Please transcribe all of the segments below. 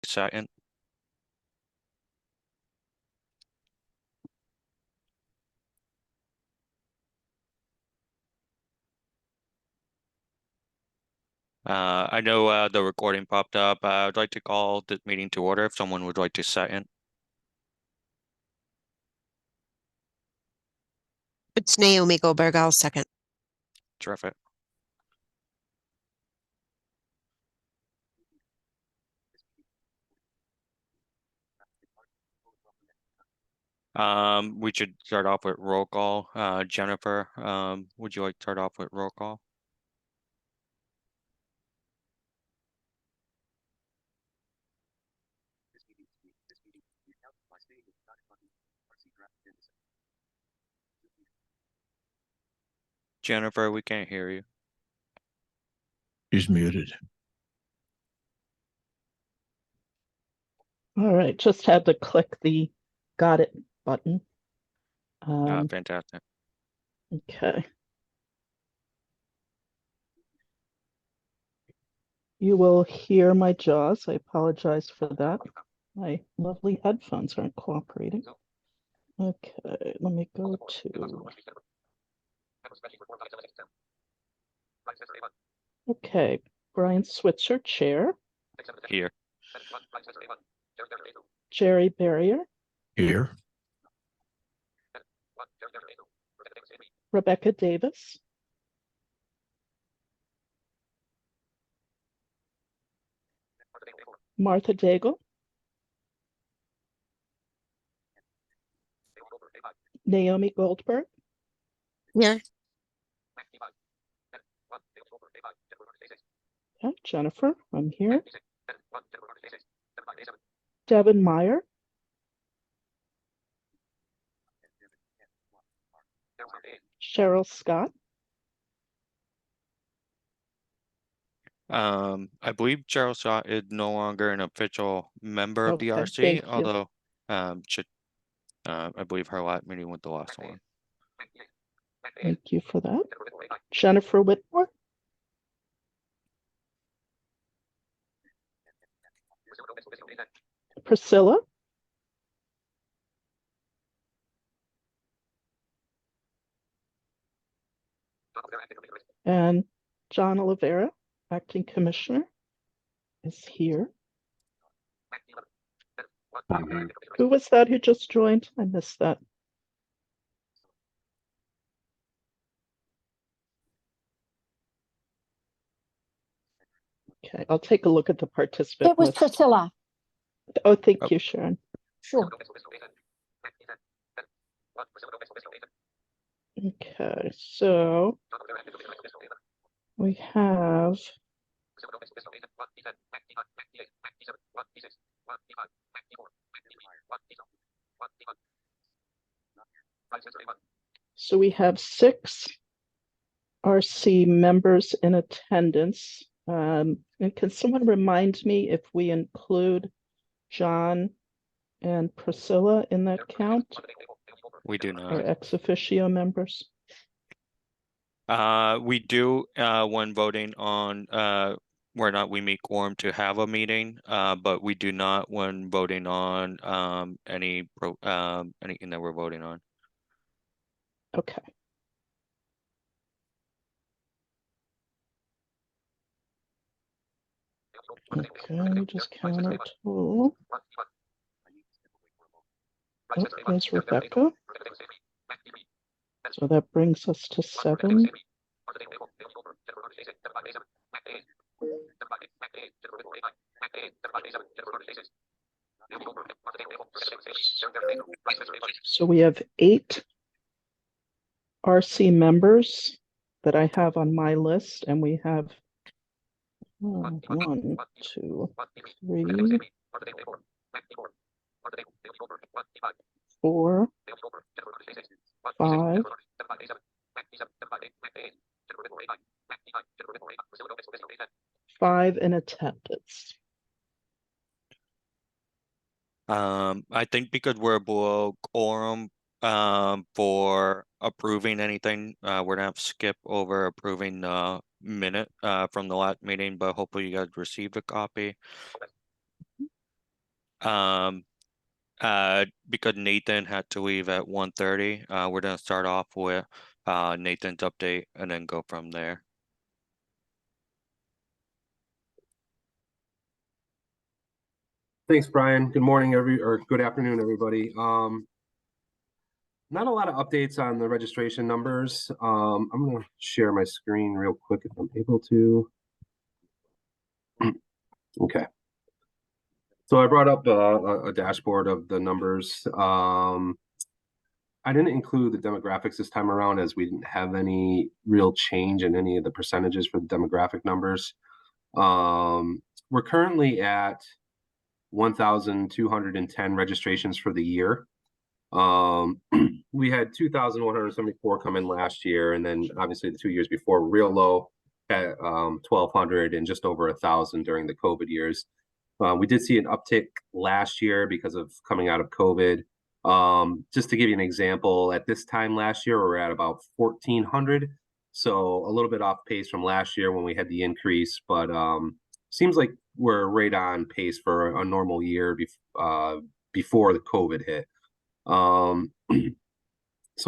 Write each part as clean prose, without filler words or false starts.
second? I know the recording popped up. I'd like to call the meeting to order if someone would like to second. It's Naomi Goldberg. I'll second. Terrific. We should start off with roll call. Jennifer, would you like to start off with roll call? Jennifer, we can't hear you. She's muted. All right, just had to click the got it button. Fantastic. Okay. You will hear my jaws. I apologize for that. My lovely headphones aren't cooperating. Okay, let me go to... Okay, Brian Switzer, Chair. Here. Jerry Barrier. Here. Rebecca Davis. Martha Daigle. Naomi Goldberg. Here. Okay, Jennifer, I'm here. Devin Meyer. Cheryl Scott. I believe Charles Scott is no longer an official member of the Okay, RC, thank you. although I believe her last meeting was the last one. Thank you for that. Jennifer Whitmore. Priscilla. And John Oliveira, Acting Commissioner, is here. Who was that who just joined? I missed that. Okay, I'll take a look at the participant It was list. Priscilla. Oh, thank you, Sharon. Sure. Okay, so we have six RC members in attendance. And can someone remind me if we include John and Priscilla in that count? We do Or not. ex officio members? We do when voting on where or not we meet quorum to have a meeting, but we do not when voting on anything that we're voting on. Okay. Okay, let me just count our total. Oh, there's Rebecca. So that brings us to 7. So we have 8 RC members that I have on my list, and we have 1, 2, 3, 4, 5, 5 in attendance. I think because we're below quorum for approving anything, we're gonna have to skip over approving the minute from the last meeting, but hopefully you guys received a copy. Because Nathan had to leave at 1:30, we're gonna start off with Nathan's update and then go from there. Thanks, Brian. Good morning, or good afternoon, everybody. Not a lot of updates on the registration numbers. I'm going to share my screen real quick if I'm able to. Okay. So I brought up a dashboard of the numbers. I didn't include the demographics this time around as we didn't have any real change in any of the percentages for the demographic numbers. We're currently at 1,210 registrations for the year. We had 2,174 come in last year, and then obviously the 2 years before were real low at 1,200 and just over 1,000 during the COVID years. We did see an uptick last year because of coming out of COVID. Just to give you an example, at this time last year, we were at about 1,400. So a little bit off pace from last year when we had the increase, but seems like we're right on pace for a normal year before the COVID hit. So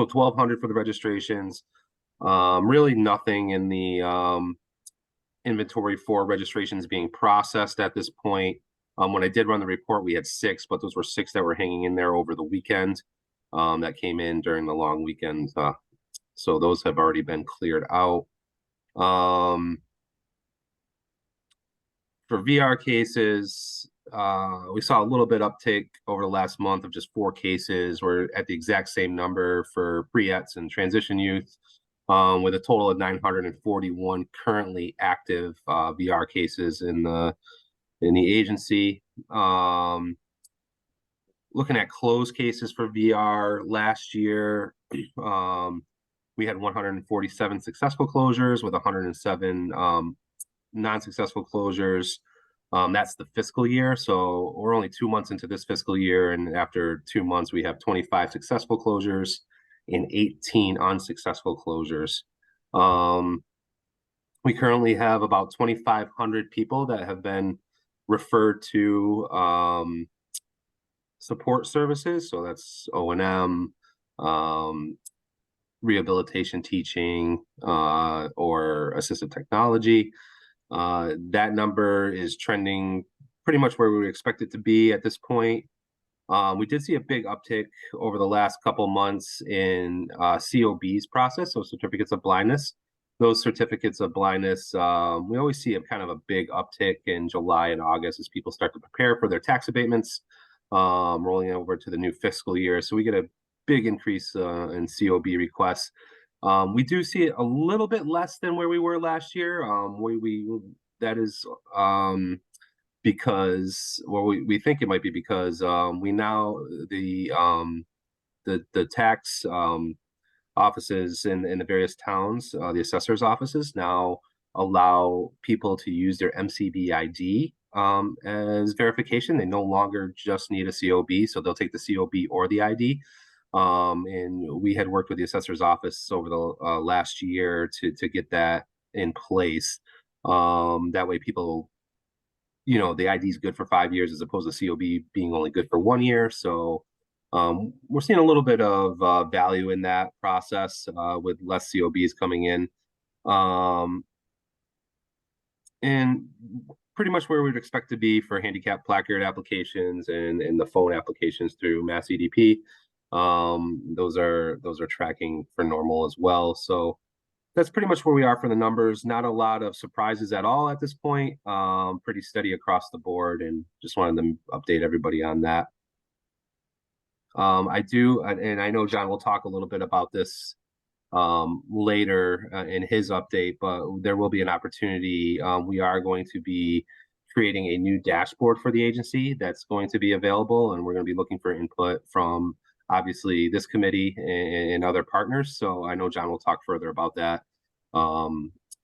1,200 for the registrations. Really nothing in the inventory for registrations being processed at this point. When I did run the report, we had 6, but those were 6 that were hanging in there over the weekend that came in during the long weekend. So those have already been cleared out. For VR cases, we saw a little bit uptick over the last month of just 4 cases. We're at the exact same number for pre-ETs and transition youth, with a total of 941 currently active VR cases in the agency. Looking at closed cases for VR last year, we had 147 successful closures with 107 non-successful closures. That's the fiscal year, so we're only 2 months into this fiscal year, and after 2 months we have 25 successful closures and 18 unsuccessful closures. We currently have about 2,500 people that have been referred to support services, so that's O&M, rehabilitation teaching, or assistive technology. That number is trending pretty much where we would expect it to be at this point. We did see a big uptick over the last couple months in COB's process, so certificates of blindness. Those certificates of blindness, we always see a kind of a big uptick in July and August as people start to prepare for their tax abatements, rolling over to the new fiscal year. So we get a big increase in COB requests. We do see it a little bit less than where we were last year. That is because, well, we think it might be because we now the tax offices in the various towns, the assessor's offices now allow people to use their MCB ID as verification. They no longer just need a COB, so they'll take the COB or the ID. And we had worked with the assessor's office over the last year to get that in place. That way people, the ID is good for 5 years as opposed to COB being only good for 1 year. So we're seeing a little bit of value in that process with less COBs coming in. And pretty much where we'd expect to be for handicap placard applications and the phone applications through Mass EDP. Those are tracking for normal as well. So that's pretty much where we are for the numbers. Not a lot of surprises at all at this point. Pretty steady across the board, and just wanted to update everybody on that. I do, and I know John will talk a little bit about this later in his update, but there will be an opportunity. We are going to be creating a new dashboard for the agency that's going to be available, and we're going to be looking for input from obviously this committee and other partners. So I know John will talk further about that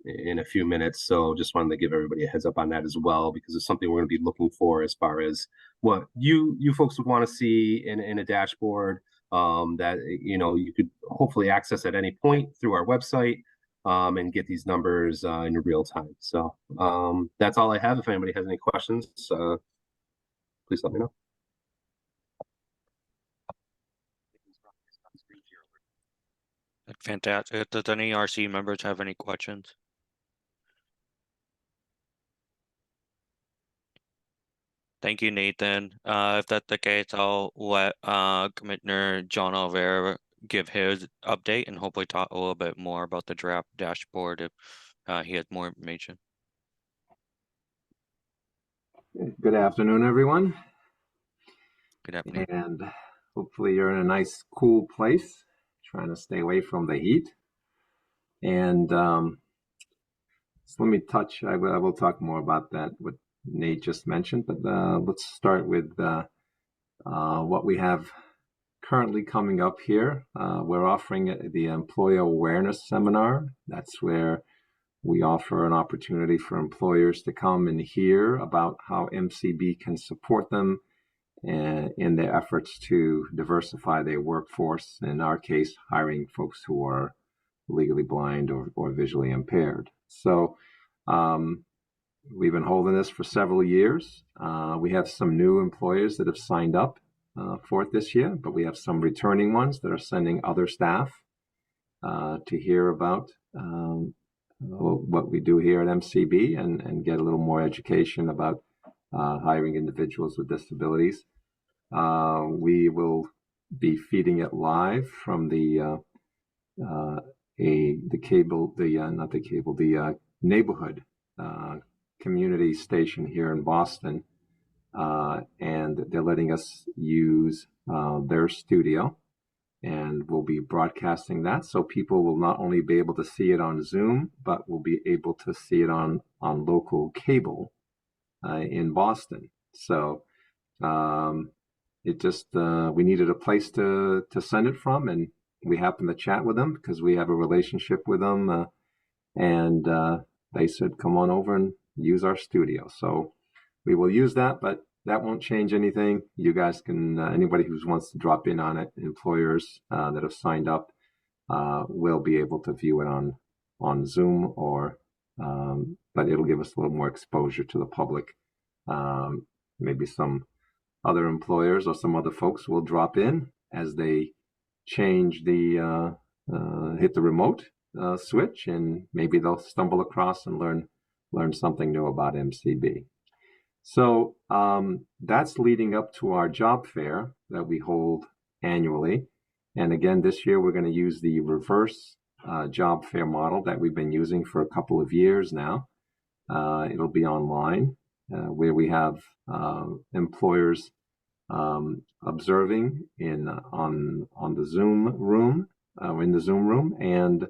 in a few minutes. So just wanted to give everybody a heads up on that as well, because it's something we're going to be looking for as far as what you folks would want to see in a dashboard that you could hopefully access at any point through our website and get these numbers in real time. So that's all I have. If anybody has any questions, please let me know. Fantastic. Does any RC members have any questions? Thank you, Nathan. If that's the case, I'll let Commissioner John Oliveira give his update and hopefully talk a little bit more about the draft dashboard if he has more information. Good afternoon, everyone. Good afternoon. And hopefully you're in a nice, cool place, trying to stay away from the heat. And so let me touch, I will talk more about that, what Nate just mentioned, but let's start with what we have currently coming up here. We're offering the Employer Awareness Seminar. That's where we offer an opportunity for employers to come and hear about how MCB can support them in their efforts to diversify their workforce. In our case, hiring folks who are legally blind or visually impaired. So we've been holding this for several years. We have some new employers that have signed up for it this year, but we have some returning ones that are sending other staff to hear about what we do here at MCB and get a little more education about hiring individuals with disabilities. We will be feeding it live from the neighborhood community station here in Boston, and they're letting us use their studio, and we'll be broadcasting that, so people will not only be able to see it on Zoom, but will be able to see it on local cable in Boston. So it just we needed a place to send it from, and we happened to chat with them because we have a relationship with them, and they said, come on over and use our studio. So we will use that, but that won't change anything. You guys can, anybody who wants to drop in on it, employers that have signed up will be able to view it on Zoom, or but it'll give us a little more exposure to the public. Maybe some other employers or some other folks will drop in as they change the hit the remote switch, and maybe they'll stumble across and learn something new about MCB. So that's leading up to our job fair that we hold annually. And again, this year we're going to use the reverse job fair model that we've been using for a couple of years now. It'll be online, where we have employers observing on the Zoom room, in the Zoom room, and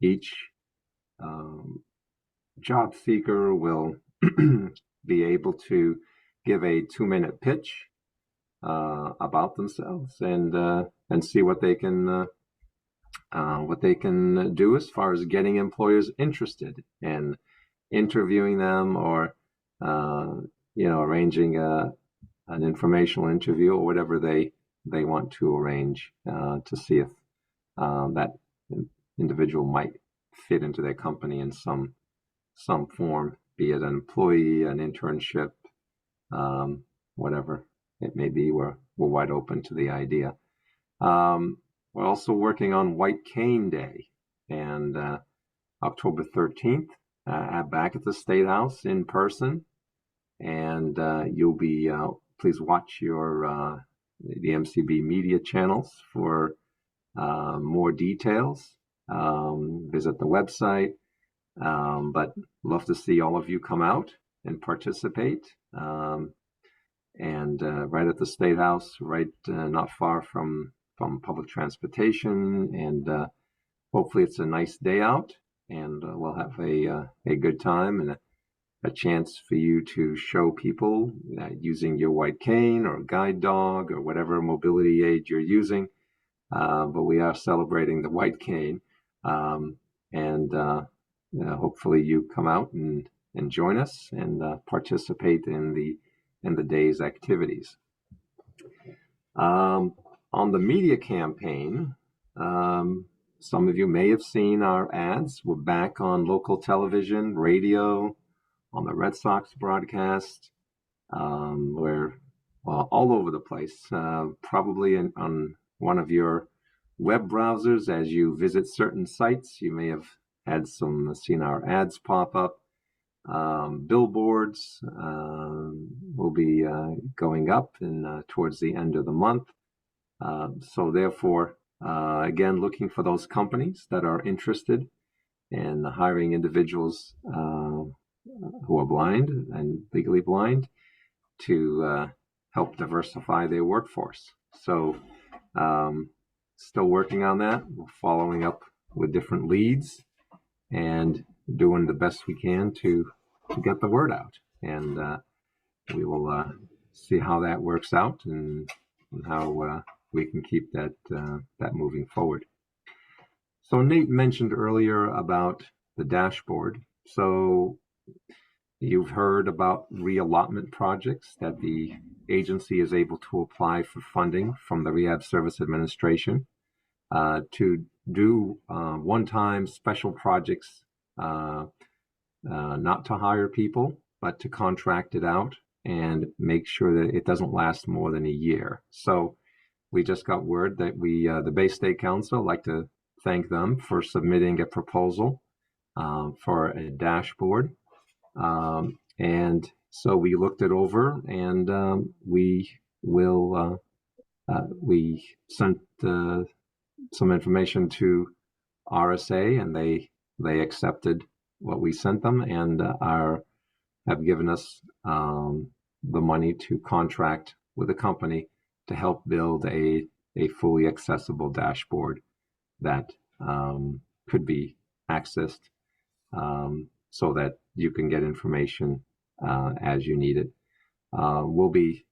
each job seeker will be able to give a 2-minute pitch about themselves and see what they can do as far as getting employers interested and interviewing them, or arranging an informational interview or whatever they want to arrange to see if that individual might fit into their company in some form, be it an employee, an internship, whatever it may be. We're wide open to the idea. We're also working on White Cane Day, and October 13th, back at the State House in person, and you'll be please watch the MCB media channels for more details. Visit the website, but love to see all of you come out and participate. And right at the State House, right not far from public transportation, and hopefully it's a nice day out, and we'll have a good time and a chance for you to show people using your white cane or guide dog or whatever mobility aid you're using. But we are celebrating the white cane, and hopefully you come out and join us and participate in the day's activities. On the media campaign, some of you may have seen our ads. We're back on local television, radio, on the Red Sox broadcast. We're all over the place, probably on one of your web browsers as you visit certain sites. You may have had seen our ads pop up. Billboards will be going up towards the end of the month. So therefore, again, looking for those companies that are interested in hiring individuals who are blind and legally blind to help diversify their workforce. So still working on that. We're following up with different leads and doing the best we can to get the word out. And we will see how that works out and how we can keep that moving forward. So Nate mentioned earlier about the dashboard. So you've heard about reallotment projects that the agency is able to apply for funding from the Rehab Service Administration to do one-time special projects, not to hire people, but to contract it out and make sure that it doesn't last more than a year. So we just got word that the Bay State Council, I'd like to thank them for submitting a proposal for a dashboard. And so we looked it over, and we sent some information to RSA, and they accepted what we sent them and have given us the money to contract with a company to help build a fully accessible dashboard that could be accessed so that you can get information as you need it. We'll be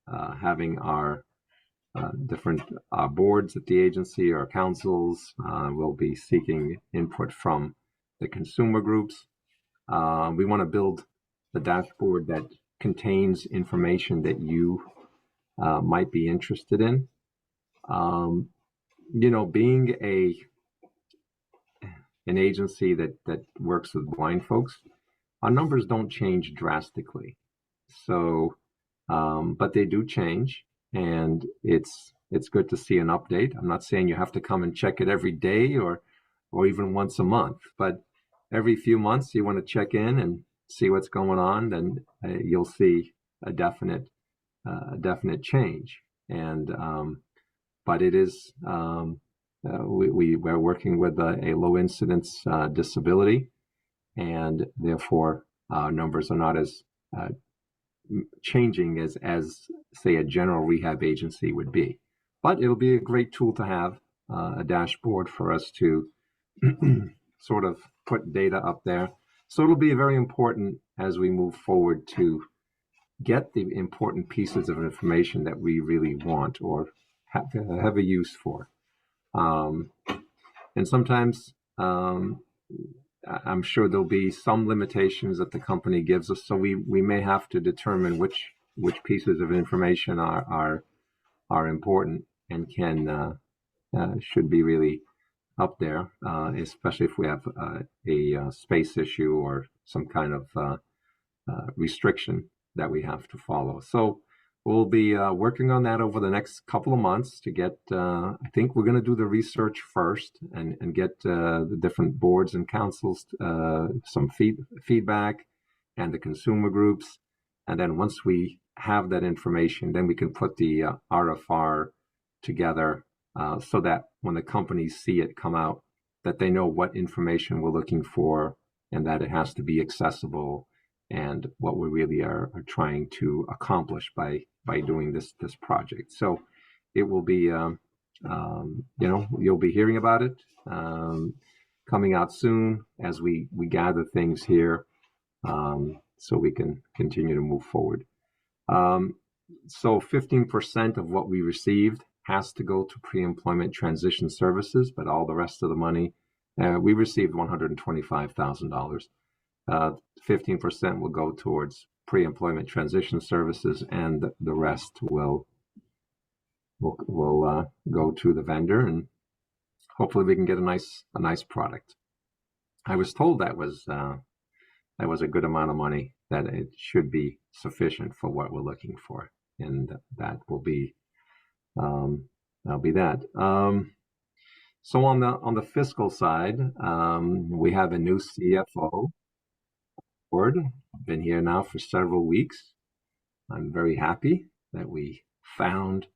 having our different boards at the agency, our councils. We'll be seeking input from the consumer groups. We want to build the dashboard that contains information that you might be interested in. Being an agency that works with blind folks, our numbers don't change drastically. So, but they do change, and it's good to see an update. I'm not saying you have to come and check it every day or even once a month, but every few months you want to check in and see what's going on, then you'll see a definite change. And but it is we're working with a low incidence disability, and therefore numbers are not as changing as say a general rehab agency would be. But it'll be a great tool to have, a dashboard for us to sort of put data up there. So it'll be very important as we move forward to get the important pieces of information that we really want or have a use for. And sometimes I'm sure there'll be some limitations that the company gives us, so we may have to determine which pieces of information are important and should be really up there, especially if we have a space issue or some kind of restriction that we have to follow. So we'll be working on that over the next couple of months to get, I think we're going to do the research first and get the different boards and councils some feedback and the consumer groups. And then once we have that information, then we can put the RFR together so that when the companies see it come out, that they know what information we're looking for and that it has to be accessible and what we really are trying to accomplish by doing this project. So it will be, you'll be hearing about it coming out soon as we gather things here so we can continue to move forward. So 15% of what we received has to go to pre-employment transition services, but all the rest of the money, we received $125,000. 15% will go towards pre-employment transition services, and the rest will go to the vendor, and hopefully we can get a nice product. I was told that was a good amount of money, that it should be sufficient for what we're looking for, and that will be that'll be that. So on the fiscal side, we have a new CFO board. Been here now for several weeks. I'm very happy that we found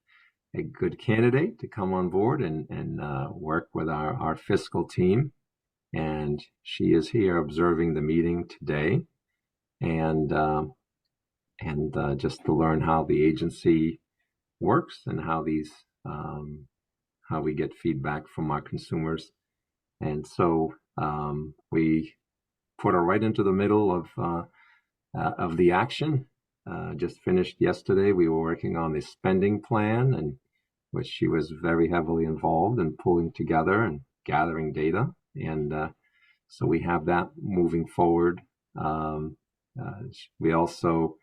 a good candidate to come on board and work with our fiscal team. And she is here observing the meeting today, and just to learn how the agency works and how we get feedback from our consumers. And so we put her right into the middle of the action. Just finished yesterday. We were working on the spending plan, and which she was very heavily involved in pulling together and gathering data. And so we have that moving forward. She also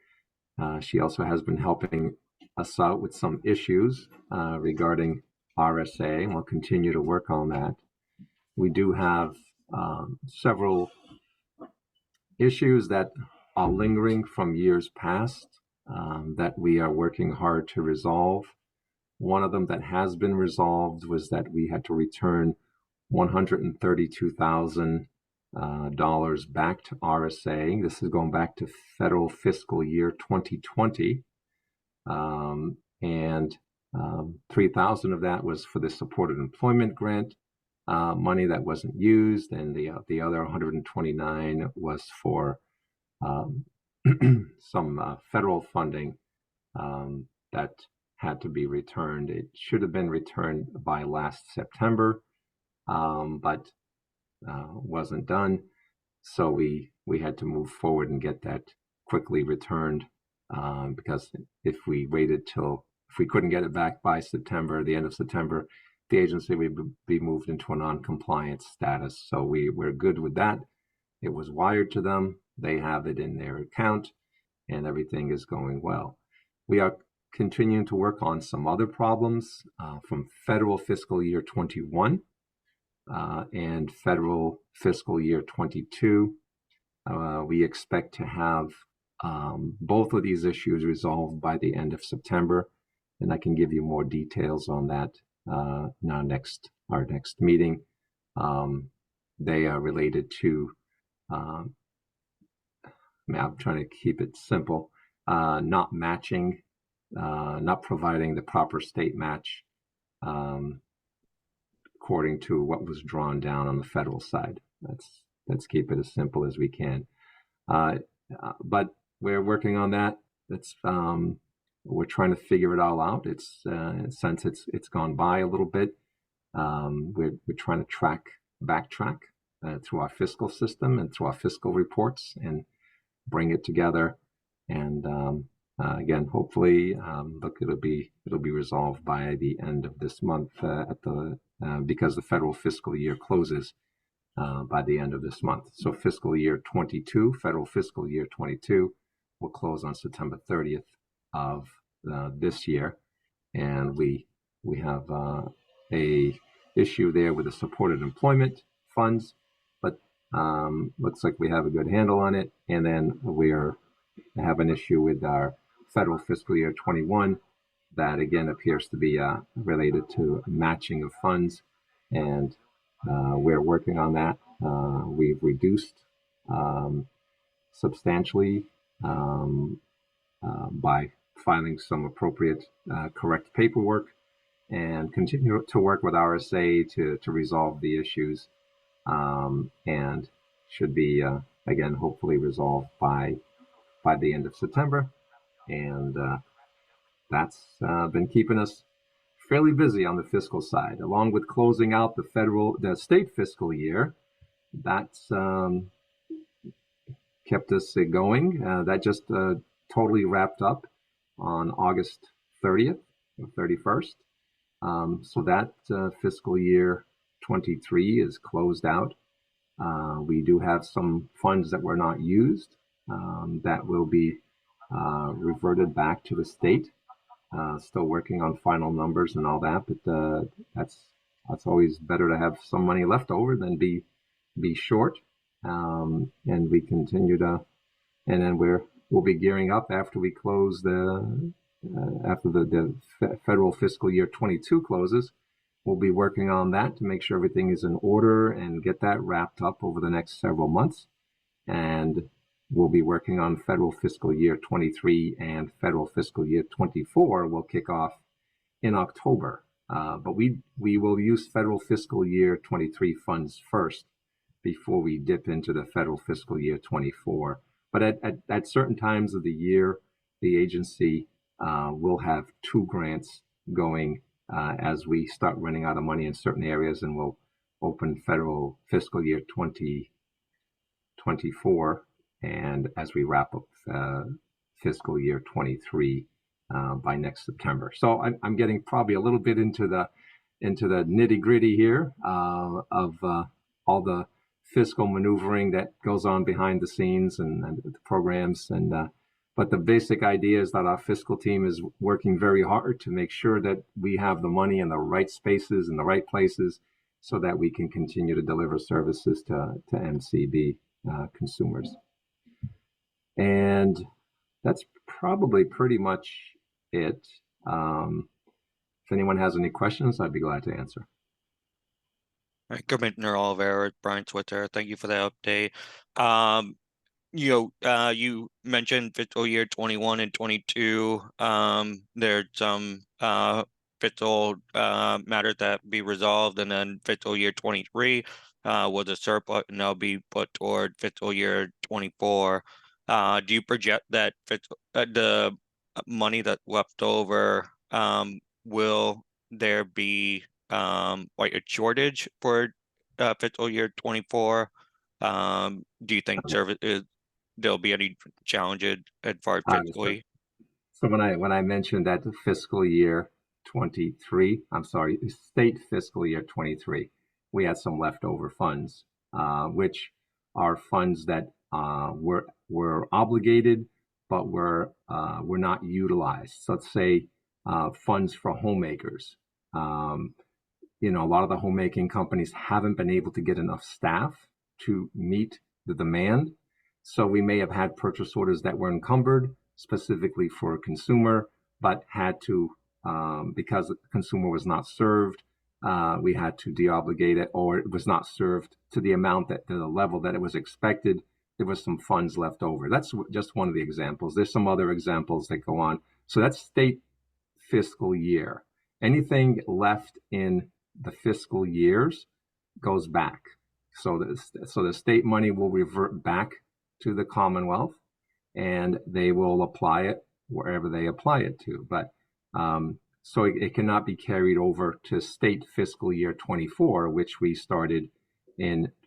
has been helping us out with some issues regarding RSA, and we'll continue to work on that. We do have several issues that are lingering from years past that we are working hard to resolve. One of them that has been resolved was that we had to return $132,000 back to RSA. This is going back to federal fiscal year 2020. And 3,000 of that was for the supported employment grant money that wasn't used, and the other 129 was for some federal funding that had to be returned. It should have been returned by last September, but wasn't done. So we had to move forward and get that quickly returned, because if we couldn't get it back by September, the end of September, the agency would be moved into a non-compliance status. So we're good with that. It was wired to them. They have it in their account, and everything is going well. We are continuing to work on some other problems from federal fiscal year 21 and federal fiscal year 22. We expect to have both of these issues resolved by the end of September, and I can give you more details on that our next meeting. They are related to, I'm trying to keep it simple, not matching, not providing the proper state match according to what was drawn down on the federal side. Let's keep it as simple as we can. But we're working on that. We're trying to figure it all out. Since it's gone by a little bit, we're trying to backtrack through our fiscal system and through our fiscal reports and bring it together. And again, hopefully, look, it'll be resolved by the end of this month because the federal fiscal year closes by the end of this month. So fiscal year 22, federal fiscal year 22, will close on September 30th of this year, and we have a issue there with the supported employment funds, but looks like we have a good handle on it. And then we have an issue with our federal fiscal year 21 that again appears to be related to matching of funds, and we're working on that. We've reduced substantially by filing some appropriate correct paperwork, and continue to work with RSA to resolve the issues, and should be again hopefully resolved by the end of September. And that's been keeping us fairly busy on the fiscal side, along with closing out the state fiscal year. That's kept us going. That just totally wrapped up on August 30th or 31st. So that fiscal year 23 is closed out. We do have some funds that were not used that will be reverted back to the state. Still working on final numbers and all that, but that's always better to have some money left over than be short. And we continue to, and then we'll be gearing up after we close after the federal fiscal year 22 closes. we'll be working on that to make sure everything is in order and get that wrapped up over the next several months. And we'll be working on federal fiscal year 23 and federal fiscal year 24 will kick off in October. But we will use federal fiscal year 23 funds first before we dip into the federal fiscal year 24. But at certain times of the year, the agency will have 2 grants going as we start running out of money in certain areas, and we'll open federal fiscal year 2024, and as we wrap up fiscal year 23 by next September. So I'm getting probably a little bit into the nitty gritty here of all the fiscal maneuvering that goes on behind the scenes and the programs. But the basic idea is that our fiscal team is working very hard to make sure that we have the money in the right spaces, in the right places, so that we can continue to deliver services to MCB consumers. And that's probably pretty much it. If anyone has any questions, I'd be glad to answer. All right, Commissioner Oliver, Brian Switzer, thank you for the update. You mentioned fiscal year 21 and 22. There's some fiscal matters that be resolved, and then fiscal year 23 was a surplus, and that'll be put toward fiscal year 24. Do you project that the money that's left over, will there be like a shortage for fiscal year 24? Do you think there'll be any challenges as far as fiscally? So when I mentioned that the fiscal year 23, I'm sorry, state fiscal year 23, we had some leftover funds, which are funds that were obligated but were not utilized. So let's say funds for homemakers. You know, a lot of the homemaking companies haven't been able to get enough staff to meet the demand. So we may have had purchase orders that were encumbered specifically for a consumer, but had to, because the consumer was not served, we had to deobligate it, or it was not served to the amount to the level that it was expected. There was some funds left over. That's just one of the examples. There's some other examples that go on. So that's state fiscal year. Anything left in the fiscal years goes back. So the state money will revert back to the Commonwealth, and they will apply it wherever they apply it to. But so it cannot be carried over to state fiscal year 24, which we started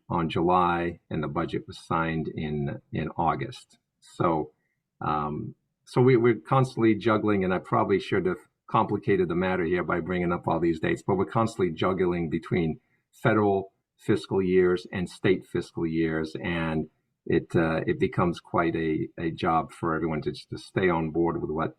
on July, and the budget was signed in August. So we're constantly juggling, and I probably should have complicated the matter here by bringing up all these dates, but we're constantly juggling between federal fiscal years and state fiscal years, and it becomes quite a job for everyone to stay on board with what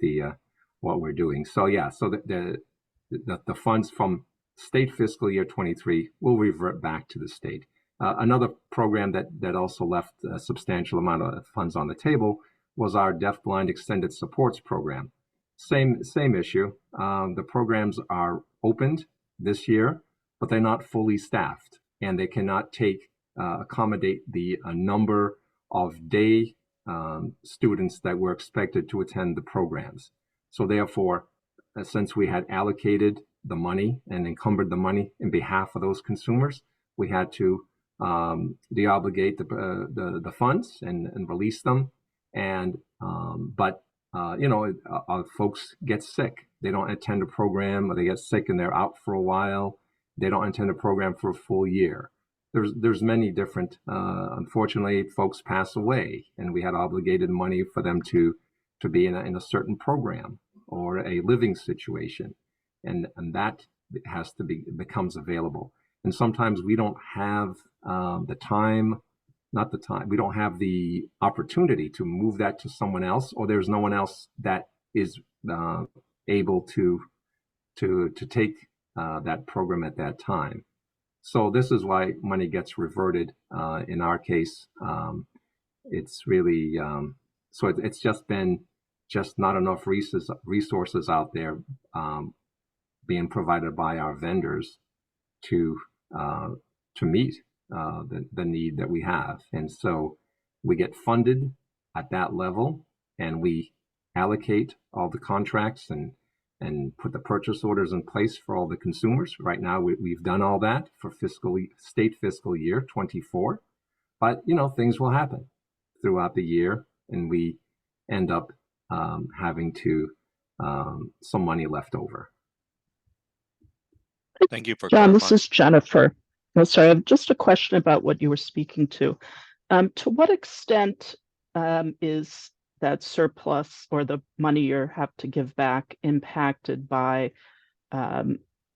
we're doing. So yeah, so the funds from state fiscal year 23 will revert back to the state. Another program that also left a substantial amount of funds on the table was our deafblind extended supports program. Same issue. The programs are opened this year, but they're not fully staffed, and they cannot accommodate the number of day students that were expected to attend the programs. So therefore, since we had allocated the money and encumbered the money in behalf of those consumers, we had to deobligate the funds and release them. And but folks get sick. They don't attend a program, or they get sick and they're out for a while. They don't attend a program for a full year. There's many different, unfortunately, folks pass away, and we had obligated money for them to be in a certain program or a living situation, and that becomes available. And sometimes we don't have we don't have the opportunity to move that to someone else, or there's no one else that is able to take that program at that time. So this is why money gets reverted. In our case, it's really so it's just been not enough resources out there being provided by our vendors to meet the need that we have. And so we get funded at that level, and we allocate all the contracts and put the purchase orders in place for all the consumers. Right now, we've done all that for state fiscal year 24. But, things will happen throughout the year, and we end up having some money left over. Thank you for John, this clarifying. is Jennifer. Oh, sorry, I have just a question about what you were speaking to. To what extent is that surplus or the money you have to give back impacted by,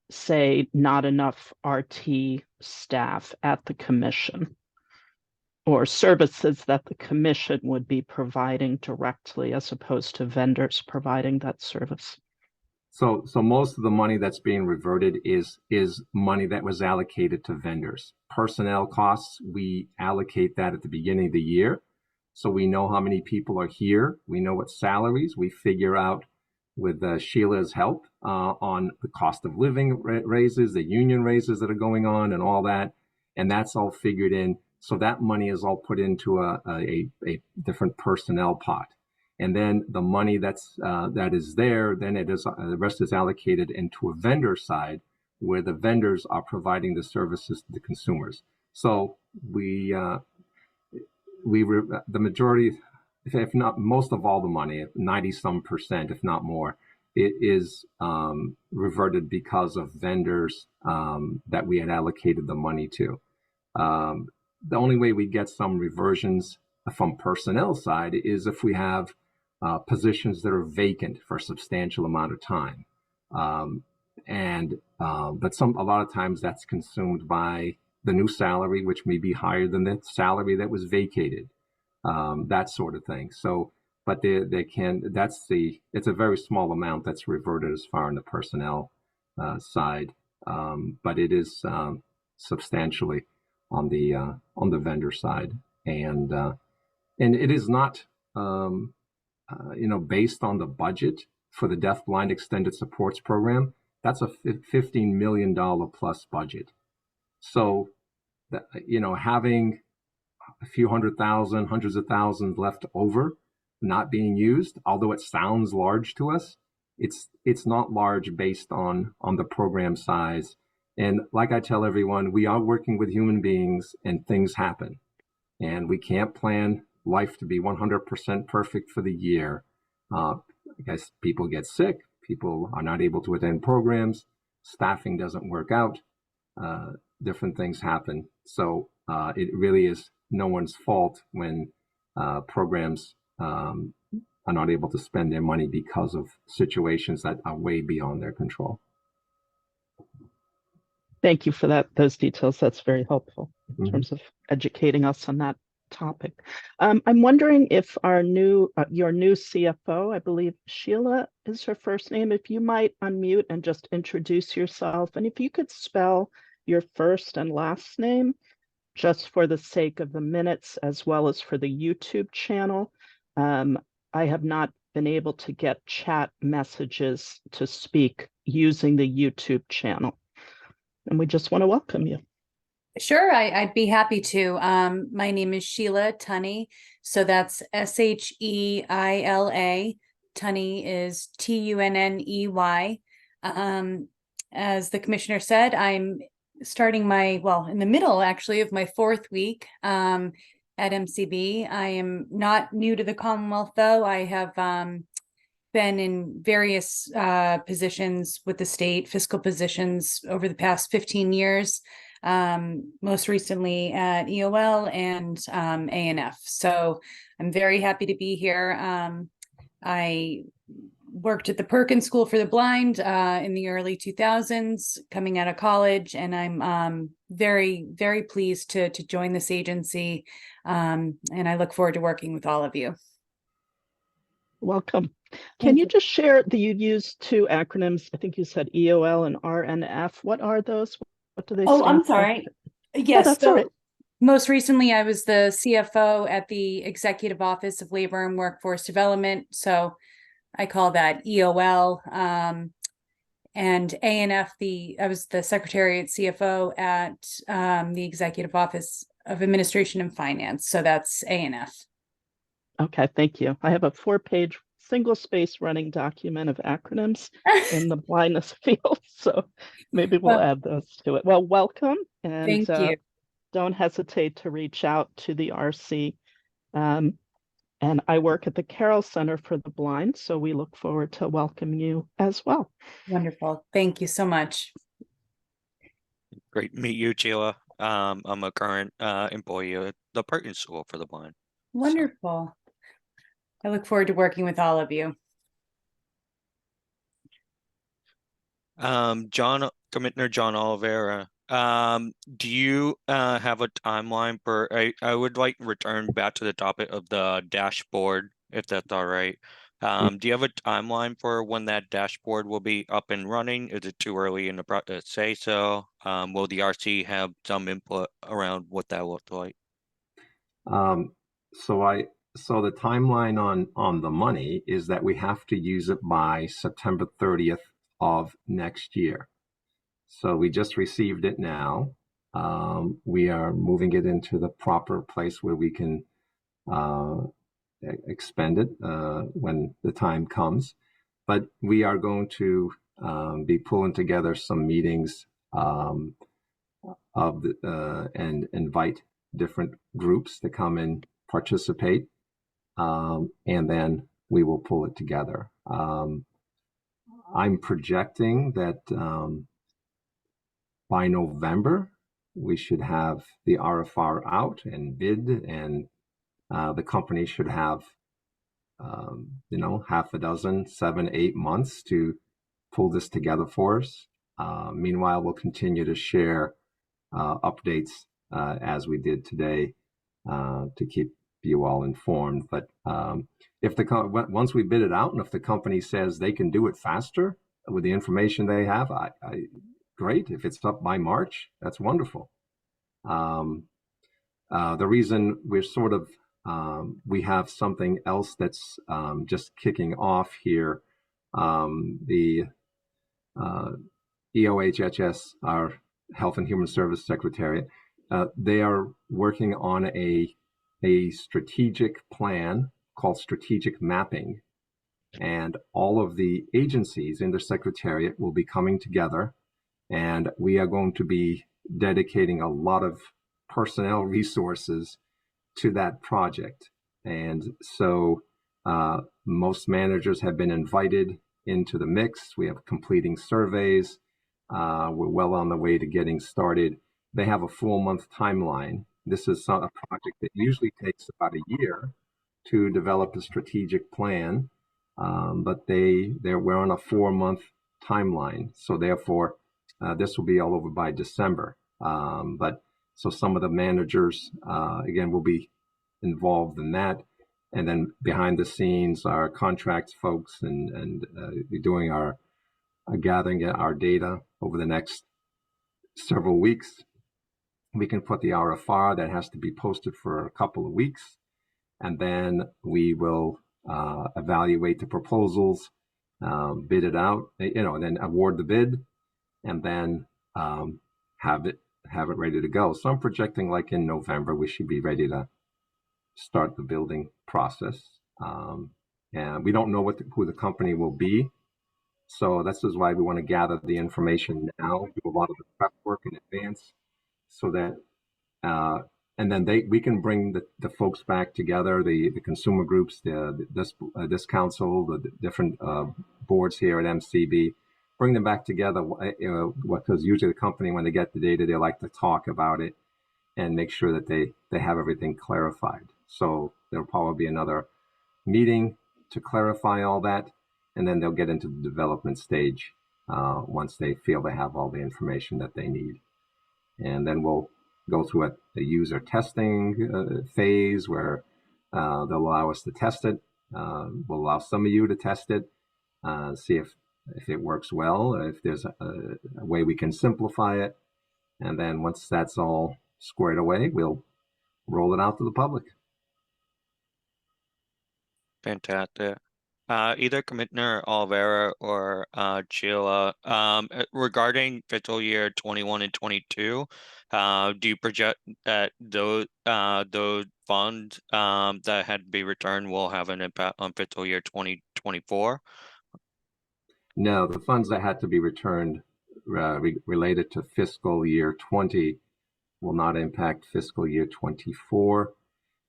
say, not enough RT staff at the commission, or services that the commission would be providing directly as opposed to vendors providing that service? So most of the money that's being reverted is money that was allocated to vendors. Personnel costs, we allocate that at the beginning of the year. So we know how many people are here. We know what salaries. We figure out with Sheila's help on the cost of living raises, the union raises that are going on and all that. And that's all figured in. So that money is all put into a different personnel pot. And then the money that is there, then the rest is allocated into a vendor side, where the vendors are providing the services to the consumers. So the majority, if not most of all the money, 90-some%, if not more, it is reverted because of vendors that we had allocated the money to. The only way we get some reversions from personnel side is if we have positions that are vacant for a substantial amount of time. But a lot of times that's consumed by the new salary, which may be higher than the salary that was vacated, that sort of thing. So, but it's a very small amount that's reverted as far on the personnel side, but it is substantially on the vendor side, and it is not based on the budget for the deaf-blind extended supports program. That's a $15 million plus budget. So, having a few hundreds of thousands left over, not being used, although it sounds large to us, it's not large based on the program size. And like I tell everyone, we are working with human beings, and things happen, and we can't plan life to be 100% perfect for the year. I guess people get sick, people are not able to attend programs, staffing doesn't work out, different things happen. So it really is no one's fault when programs are not able to spend their money because of situations that are way beyond their control. Thank you for those details. That's very helpful in terms of educating us on that topic. I'm wondering if your new CFO, I believe Sheila is her first name, if you might unmute and just introduce yourself, and if you could spell your first and last name just for the sake of the minutes as well as for the YouTube channel. I have not been able to get chat messages to speak using the YouTube channel, and we just want to welcome you. Sure, I'd be happy to. My name is Sheila Tunney. So that's Sheila. Tunney is Tunney. As the commissioner said, I'm starting in the middle actually of my fourth week at MCB. I am not new to the Commonwealth, though. I have been in various positions with the state, fiscal positions over the past 15 years. Most recently at EOL and ANF. So I'm very happy to be here. I worked at the Perkins School for the Blind in the early 2000s, coming out of college, and I'm very, very pleased to join this agency, and I look forward to working with all of you. Welcome. Can you just share that you used two acronyms? I think you said EOL and RNF. What are those? What do they stand I'm for? sorry. Yes. That's all right. Most recently, I was the CFO at the Executive Office of Labor and Workforce Development. So I call that EOL. and ANF, I was the Secretariat CFO at the Executive Office of Administration and Finance. So that's ANF. Okay, thank you. I have a 4-page single space running document of acronyms in the blindness field, so maybe we'll Well, add those to it. Well, welcome, and thank you. don't hesitate to reach out to the RC. And I work at the Carroll Center for the Blind, so we look forward to welcoming you as well. Wonderful. Thank you so much. Great to meet you, Sheila. I'm a current employee at the Parton School for the Blind. Wonderful. I look forward to working with all of you. Commissioner John Oliveira, do you have a timeline for, I would like to return back to the topic of the dashboard, if that's all right. Do you have a timeline for when that dashboard will be up and running? Is it too early in the process to say so? Will the RC have some input around what that looks like? So the timeline on the money is that we have to use it by September 30th of next year. So we just received it now. We are moving it into the proper place where we can expend it when the time comes. But we are going to be pulling together some meetings and invite different groups to come and participate, and then we will pull it together. I'm projecting that by November we should have the RFR out and bid, and the company should have half a dozen, 7-8 months to pull this together for us. Meanwhile, we'll continue to share updates as we did today to keep you all informed. But if once we bid it out, and if the company says they can do it faster with the information they have, great. If it's up by March, that's wonderful. The reason we're sort of we have something else that's just kicking off here. The EOHHS, our Health and Human Service Secretariat, they are working on a strategic plan called strategic mapping. And all of the agencies in the Secretariat will be coming together, and we are going to be dedicating a lot of personnel resources to that project. And so most managers have been invited into the mix. We have completing surveys. We're well on the way to getting started. They have a 4-month timeline. This is a project that usually takes about a year to develop a strategic plan, but we're on a 4-month timeline. So therefore, this will be all over by December. So some of the managers, again, will be involved in that. And then behind the scenes, our contracts folks and doing our gathering our data over the next several weeks. We can put the RFR that has to be posted for a couple of weeks. And then we will evaluate the proposals, bid it out, and then award the bid, and then have it ready to go. So I'm projecting like in November, we should be ready to start the building process. And we don't know who the company will be. So this is why we want to gather the information now, do a lot of the prep work in advance, so that, and then we can bring the folks back together, the consumer groups, this council, the different boards here at MCB, bring them back together, because usually the company, when they get the data, they like to talk about it and make sure that they have everything clarified. So there'll probably be another meeting to clarify all that, and then they'll get into the development stage once they feel they have all the information that they need. And then we'll go through a user testing phase where they'll allow us to test it. We'll allow some of you to test it, see if it works well, if there's a way we can simplify it. And then once that's all squared away, we'll roll it out to the public. Fantastic. Either Commissioner Olivera or Sheila. Regarding fiscal year 21 and 22, do you project that those funds that had to be returned will have an impact on fiscal year 2024? No, the funds that had to be returned related to fiscal year 20 will not impact fiscal year 24.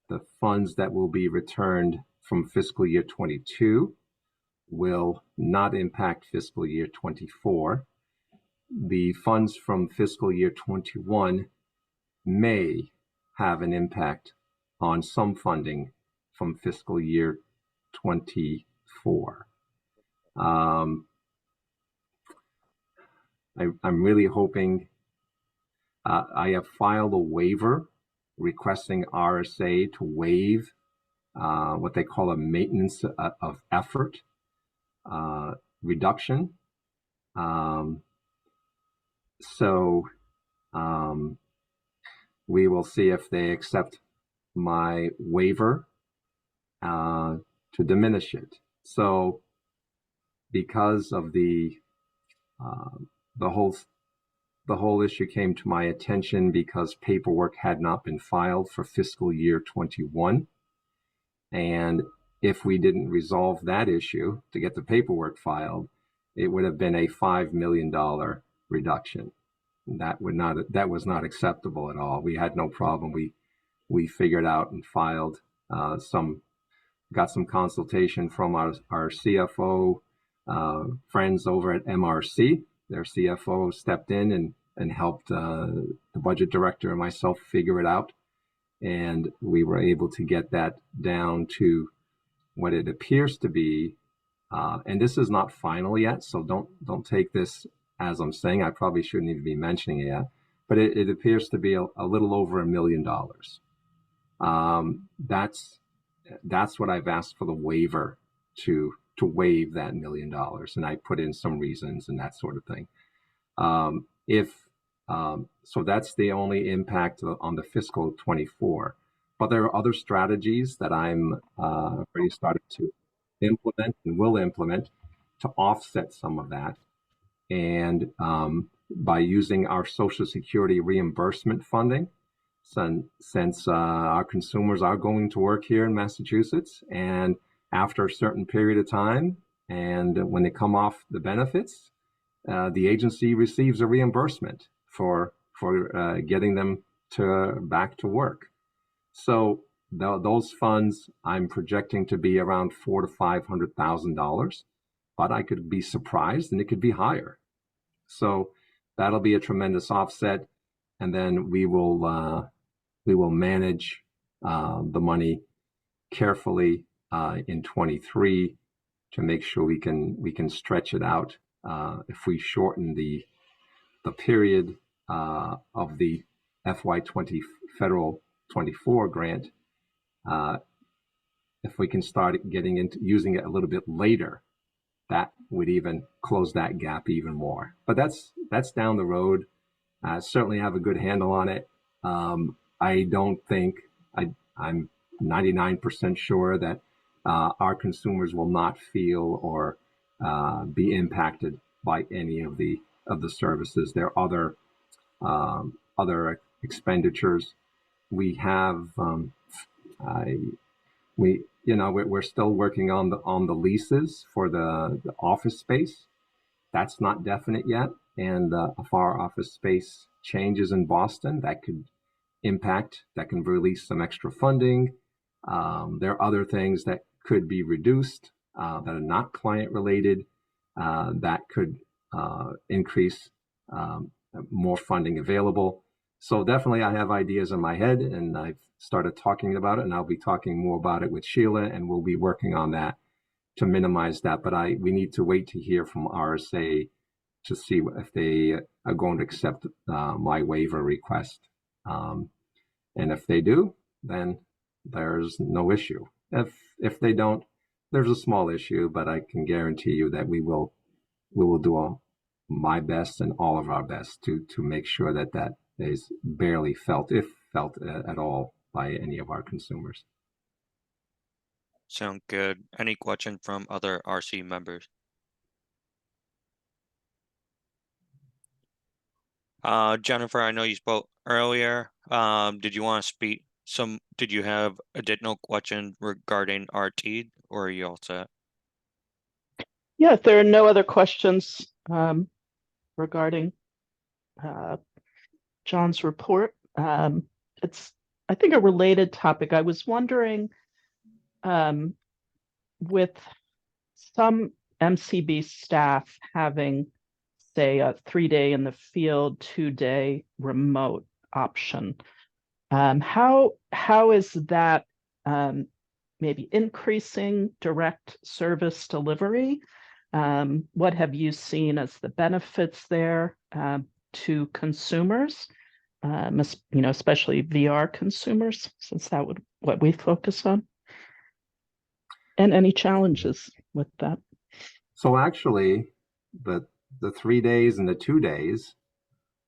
The funds that will be returned from fiscal year 22 will not impact fiscal year 24. The funds from fiscal year 21 may have an impact on some funding from fiscal year 24. I'm really hoping. I have filed a waiver requesting RSA to waive what they call a maintenance of effort reduction. We will see if they accept my waiver to diminish it. So because of the whole issue came to my attention because paperwork had not been filed for fiscal year 21. And if we didn't resolve that issue to get the paperwork filed, it would have been a $5 million reduction. That was not acceptable at all. We had no problem. We figured out and filed got some consultation from our CFO friends over at MRC. Their CFO stepped in and helped the budget director and myself figure it out. And we were able to get that down to what it appears to be. And this is not final yet, so don't take this as I'm saying. I probably shouldn't even be mentioning it yet. But it appears to be a little over $1 million. That's what I've asked for the waiver to waive that $1 million, and I put in some reasons and that sort of thing. So that's the only impact on the fiscal 24. But there are other strategies that I'm already started to implement and will implement to offset some of that. And by using our Social Security reimbursement funding, since our consumers are going to work here in Massachusetts, and after a certain period of time, and when they come off the benefits, the agency receives a reimbursement for getting them back to work. So those funds I'm projecting to be around $400,000 to $500,000, but I could be surprised and it could be higher. So that'll be a tremendous offset, and then we will manage the money carefully in 23 to make sure we can stretch it out. If we shorten the period of the FY20 federal 24 grant, if we can start getting into using it a little bit later, that would even close that gap even more. But that's down the road. I certainly have a good handle on it. I don't think I'm 99% sure that our consumers will not feel or be impacted by any of the services. There are other expenditures. We have we're still working on the leases for the office space. That's not definite yet, and if our office space changes in Boston, that could release some extra funding. There are other things that could be reduced that are not client related that could increase more funding available. So definitely I have ideas in my head, and I've started talking about it, and I'll be talking more about it with Sheila, and we'll be working on that to minimize that. But we need to wait to hear from RSA to see if they are going to accept my waiver request. And if they do, then there's no issue. If they don't, there's a small issue, but I can guarantee you that we will do my best and all of our best to make sure that is barely felt, if felt at all, by any of our consumers. Sound good. Any question from other RC members? Jennifer, I know you spoke earlier. Did you want to speak did you have additional questions regarding RT, or are you all set? Yeah, if there are no other questions regarding John's report, it's, I think, a related topic. I was wondering, with some MCB staff having, say, a 3-day in the field, 2-day remote option, how is that maybe increasing direct service delivery? What have you seen as the benefits there to consumers, especially VR consumers, since that would what we focus on? And any challenges with that? So actually, the 3 days and the 2 days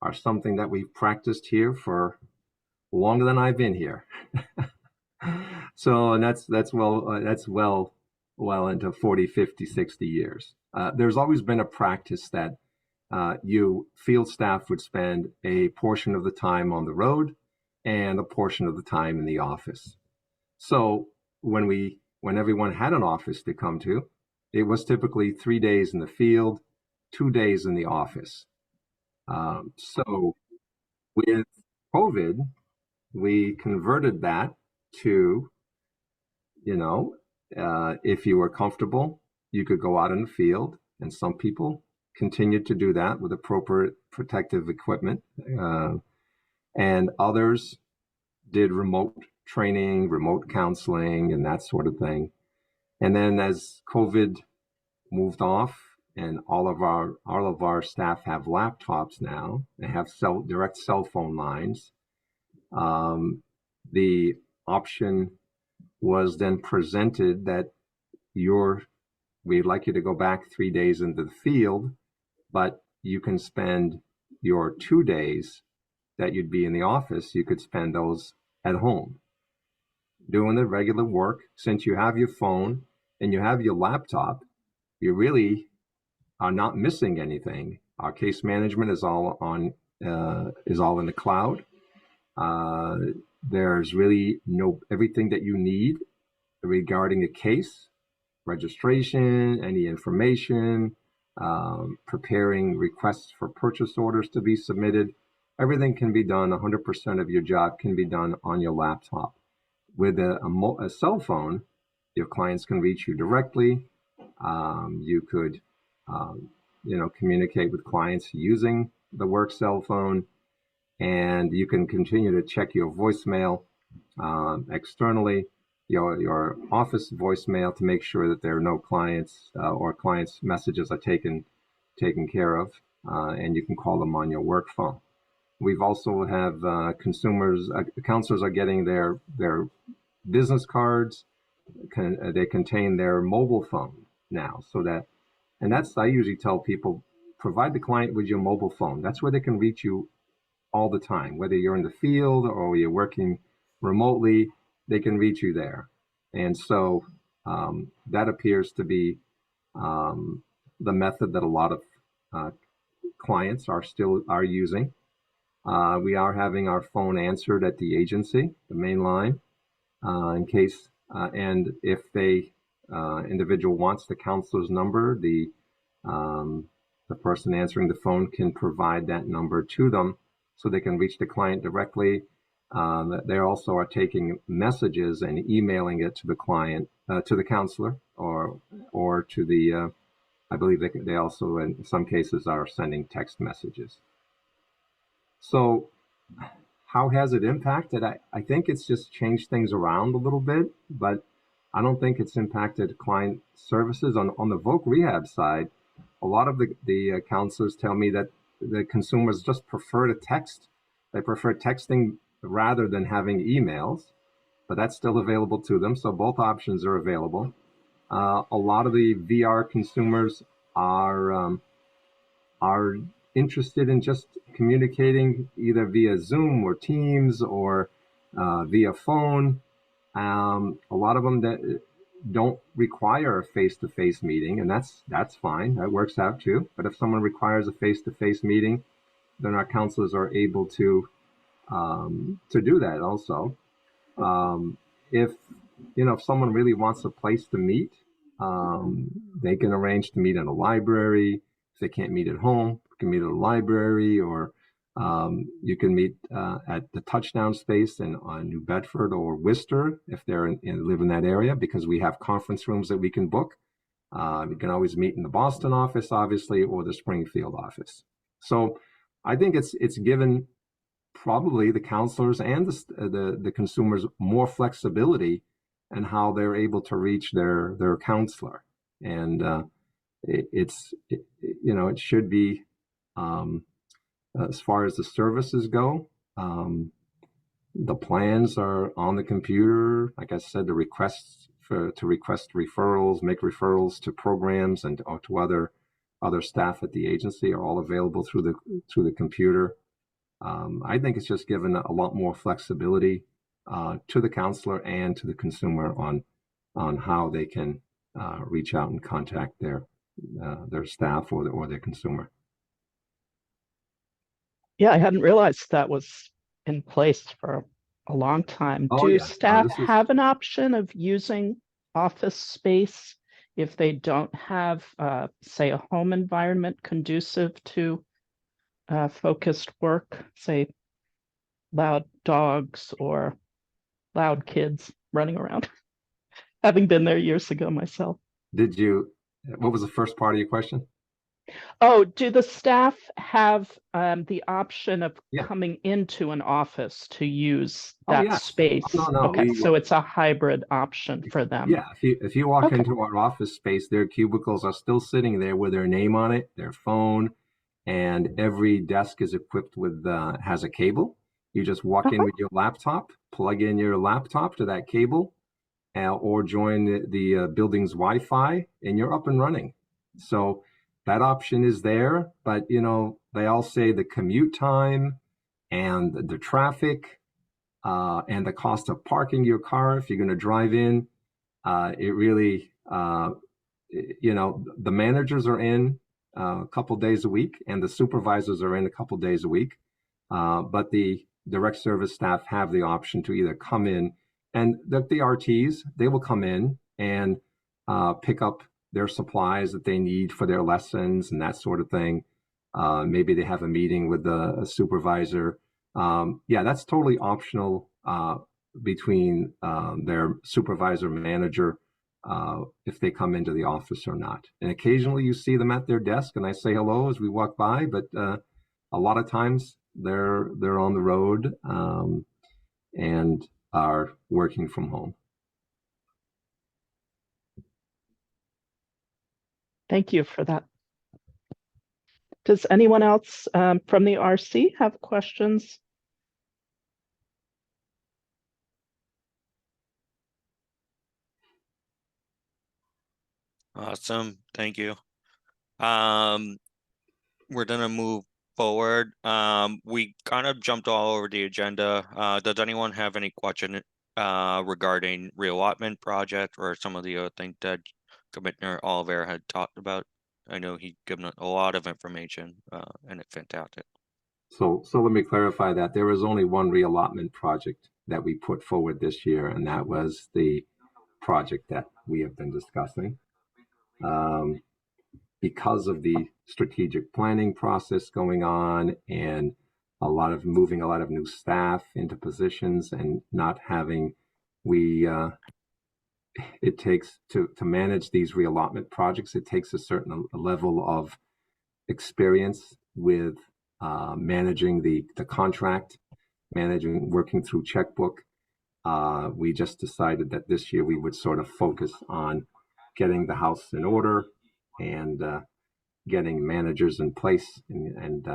are something that we've practiced here for longer than I've been here. So, and that's well into 40, 50, 60 years. There's always been a practice that field staff would spend a portion of the time on the road and a portion of the time in the office. So when everyone had an office to come to, it was typically 3 days in the field, 2 days in the office. So with COVID, we converted that to, if you were comfortable, you could go out in the field, and some people continued to do that with appropriate protective equipment, and others did remote training, remote counseling, and that sort of thing. And then as COVID moved off, and all of our staff have laptops now, they have direct cell phone lines. The option was then presented that we'd like you to go back 3 days into the field, but you can spend your 2 days that you'd be in the office, you could spend those at home doing the regular work. Since you have your phone and you have your laptop, you really are not missing anything. Our case management is all in the cloud. There's really everything that you need regarding a case, registration, any information, preparing requests for purchase orders to be submitted. Everything can be done, 100% of your job can be done on your laptop. With a cell phone, your clients can reach you directly. You could, communicate with clients using the work cell phone, and you can continue to check your voicemail externally, your office voicemail, to make sure that there are no clients or clients' messages are taken care of, and you can call them on your work phone. We've also have counselors are getting their business cards. They contain their mobile phone now, I usually tell people, provide the client with your mobile phone. That's where they can reach you all the time, whether you're in the field or you're working remotely, they can reach you there. And so that appears to be the method that a lot of clients are using. We are having our phone answered at the agency, the main line, in case, and if individual wants the counselor's number, the person answering the phone can provide that number to them so they can reach the client directly. They also are taking messages and emailing it to the client, to the counselor, or to the, I believe they also, in some cases, are sending text messages. So how has it impacted? I think it's just changed things around a little bit, but I don't think it's impacted client services. On the Voc Rehab side, a lot of the counselors tell me that the consumers just prefer to text. They prefer texting rather than having emails, but that's still available to them. So both options are available. A lot of the VR consumers are interested in just communicating either via Zoom or Teams or via phone. A lot of them that don't require a face-to-face meeting, and that's fine. That works out too. But if someone requires a face-to-face meeting, then our counselors are able to do that also. If if someone really wants a place to meet, they can arrange to meet in a library. If they can't meet at home, you can meet at a library, or you can meet at the Touchdown Space in New Bedford or Worcester if they're live in that area, because we have conference rooms that we can book. You can always meet in the Boston office, obviously, or the Springfield office. So I think it's given probably the counselors and the consumers more flexibility in how they're able to reach their counselor, and it should be, as far as the services go, the plans are on the computer. Like I said, the requests to request referrals, make referrals to programs and or to other staff at the agency are all available through the computer. I think it's just given a lot more flexibility to the counselor and to the consumer on how they can reach out and contact their staff or their consumer. Yeah, I hadn't realized that was in place for a long time. Oh, Do yeah. staff have an option of using office space if they don't have, say, a home environment conducive to focused work, say loud dogs or loud kids running around? Having been there years ago myself. What was the first part of your question? Oh, do the staff have the option of Yeah. coming into an office to use Oh, that yes. space? No, Okay, so it's a hybrid option for them. Yeah, if you walk Okay. into our office space, their cubicles are still sitting there with their name on it, their phone, and every desk is equipped with has a cable. You just walk in with your laptop, plug in your laptop to that cable, or join the building's Wi-Fi, and you're up and running. So that option is there, but they all say the commute time and the traffic and the cost of parking your car if you're going to drive in. It really, the managers are in a couple days a week, and the supervisors are in a couple days a week. But the direct service staff have the option to either come in, and the RTs, they will come in and pick up their supplies that they need for their lessons and that sort of thing. Maybe they have a meeting with a supervisor. Yeah, that's totally optional between their supervisor manager if they come into the office or not. And occasionally you see them at their desk, and I say hello as we walk by, but a lot of times they're on the road and are working from home. Thank you for that. Does anyone else from the RC have questions? Awesome. Thank you. We're gonna move forward. We kind of jumped all over the agenda. Does anyone have any question regarding reallotment project or some of the other things that Commissioner Oliver had talked about? I know he given a lot of information and it's fantastic. So let me clarify that there was only one reallotment project that we put forward this year, and that was the project that we have been discussing. Because of the strategic planning process going on and moving a lot of new staff into positions and not having, it takes to manage these reallotment projects, it takes a certain level of experience with managing the contract, working through checkbook. We just decided that this year we would sort of focus on getting the house in order and getting managers in place and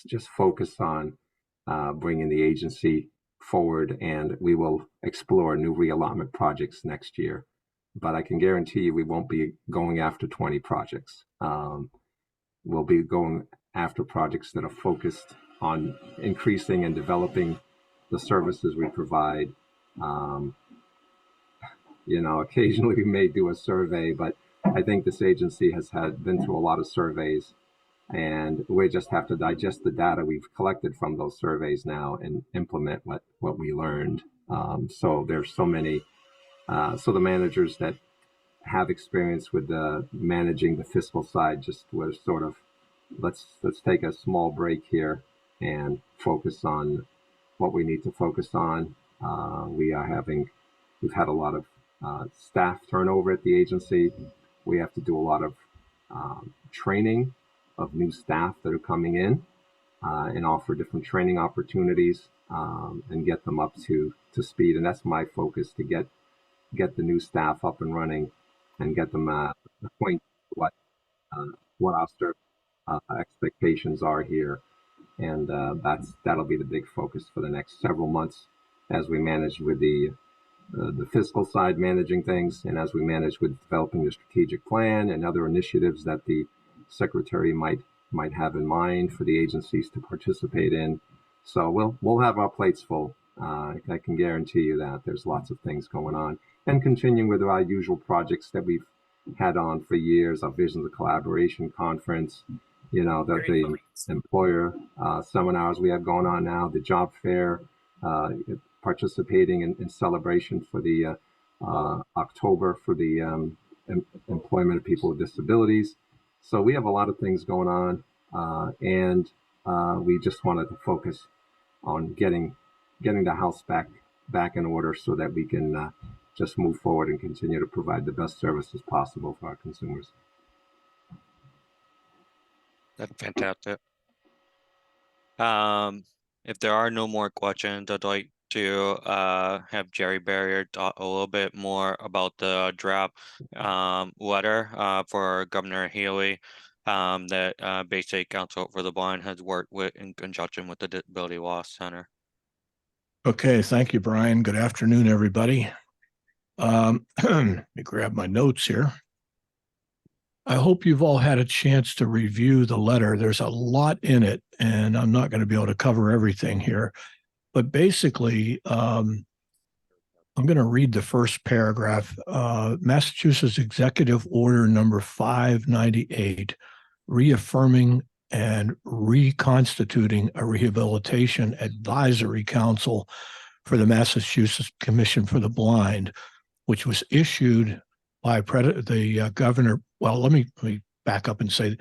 just focus on bringing the agency forward, and we will explore new reallotment projects next year. But I can guarantee you we won't be going after 20 projects. We'll be going after projects that are focused on increasing and developing the services we provide, occasionally we may do a survey, but I think this agency has been through a lot of surveys, and we just have to digest the data we've collected from those surveys now and implement what we learned. So there's so many, so the managers that have experience with managing the fiscal side just was sort of, let's take a small break here and focus on what we need to focus on. We've had a lot of staff turnover at the agency. We have to do a lot of training of new staff that are coming in and offer different training opportunities and get them up to speed. And that's my focus, to get the new staff up and running and get them acquainted with what our expectations are here. And that'll be the big focus for the next several months as we manage with the fiscal side, managing things, and as we manage with developing the strategic plan and other initiatives that the secretary might have in mind for the agencies to participate in. So we'll have our plates full. I can guarantee you that there's lots of things going on, and continuing with our usual projects that we've had on for years, our Visions of Collaboration Conference, the employer seminars we have going on now, the job fair, participating in celebration for the October for the employment of people with disabilities. So we have a lot of things going on, and we just wanted to focus on getting the house back in order so that we can just move forward and continue to provide the best services possible for our consumers. That's fantastic. If there are no more questions, I'd like to have Jerry Barrier talk a little bit more about the draft letter for Governor Healy that Bay State Council for the Blind has worked with in conjunction with the Disability Law Center. Okay, thank you, Brian. Good afternoon, everybody. Let me grab my notes here. I hope you've all had a chance to review the letter. There's a lot in it, and I'm not going to be able to cover everything here. But basically, I'm going to read the first paragraph. Massachusetts Executive Order number 598, reaffirming and reconstituting a rehabilitation advisory council for the Massachusetts Commission for the Blind, which was issued by the governor. Well, let me back up and say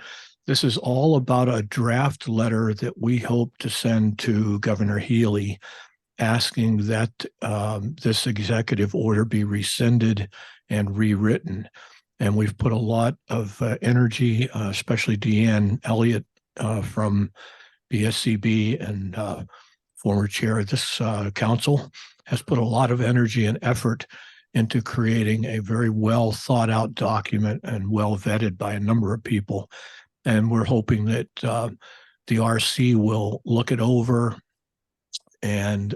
this is all about a draft letter that we hope to send to Governor Healy, asking that this executive order be rescinded and rewritten. And we've put a lot of energy, especially Deanne Elliott from BSCB and former chair of this council, has put a lot of energy and effort into creating a very well thought out document and well vetted by a number of people. And we're hoping that the RC will look it over and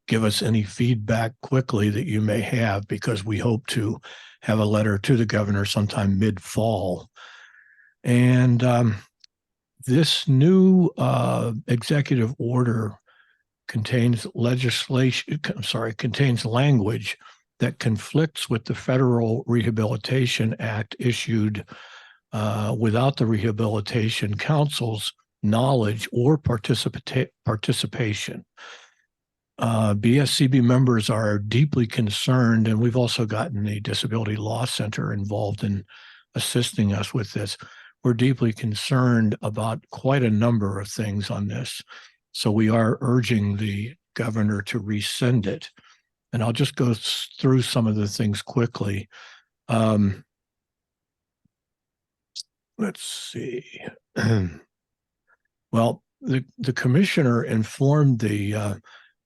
give us any feedback quickly that you may have, because we hope to have a letter to the governor sometime mid-fall. And this new executive order contains contains language that conflicts with the Federal Rehabilitation Act issued without the Rehabilitation Council's knowledge or participation. BSCB members are deeply concerned, and we've also gotten the Disability Law Center involved in assisting us with this. We're deeply concerned about quite a number of things on this. So we are urging the governor to rescind it. And I'll just go through some of the things quickly. Let's see. Well, the commissioner informed the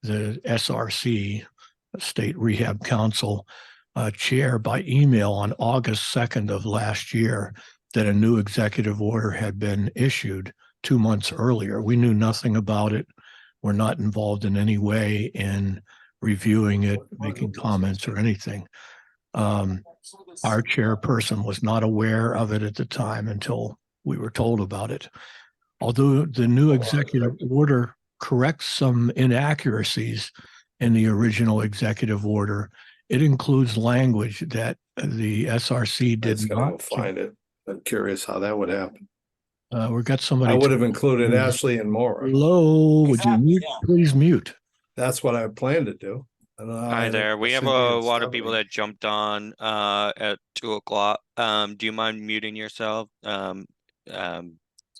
SRC, State Rehab Council chair, by email on August 2nd of last year that a new executive order had been issued 2 months earlier. We knew nothing about it. We're not involved in any way in reviewing it, making comments or anything. Our chairperson was not aware of it at the time until we were told about it. Although the new executive order corrects some inaccuracies in the original executive order, it includes language that the SRC did That's gonna go not. find it. I'm curious how that would happen. We've got somebody. I would have included Mm. Ashley and Maura. Hello, would you mute? Please mute. That's what I planned to do. And Hi there. We have a lot of people that jumped on at 2 o'clock. Do you mind muting yourself? Right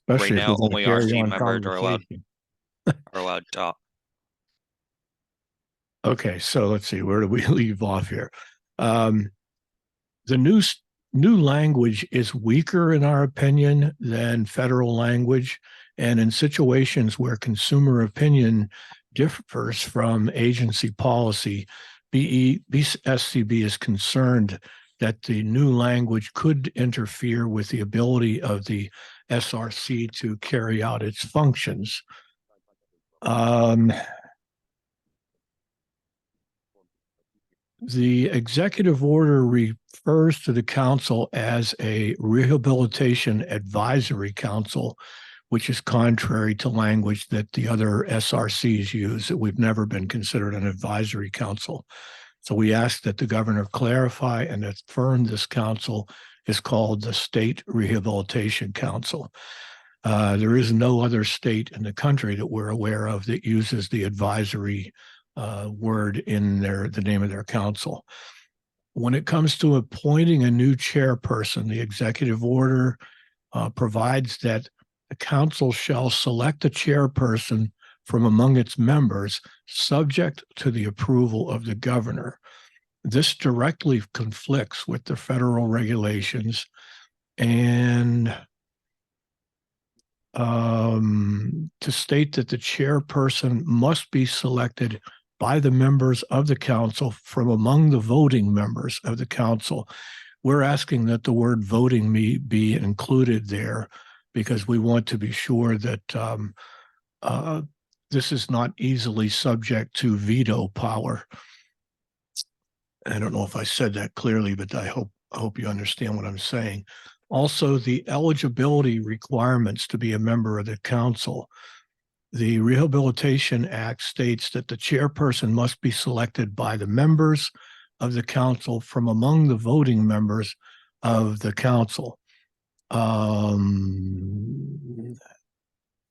Especially if now, we're going to only carry RC on members are conversation. allowed to talk. Okay, so let's see, where do we leave off here? The new language is weaker in our opinion than federal language, and in situations where consumer opinion differs from agency policy, BSCB is concerned that the new language could interfere with the ability of the SRC to carry out its functions. The executive order refers to the council as a rehabilitation advisory council, which is contrary to language that the other SRCs use, that we've never been considered an advisory council. So we ask that the governor clarify and affirm this council is called the State Rehabilitation Council. There is no other state in the country that we're aware of that uses the advisory word in the name of their council. When it comes to appointing a new chairperson, the executive order provides that the council shall select a chairperson from among its members, subject to the approval of the governor. This directly conflicts with the federal regulations, and to state that the chairperson must be selected by the members of the council from among the voting members of the council. We're asking that the word voting be included there because we want to be sure that this is not easily subject to veto power. I don't know if I said that clearly, but I hope you understand what I'm saying. Also, the eligibility requirements to be a member of the council. The Rehabilitation Act states that the chairperson must be selected by the members of the council from among the voting members of the council. The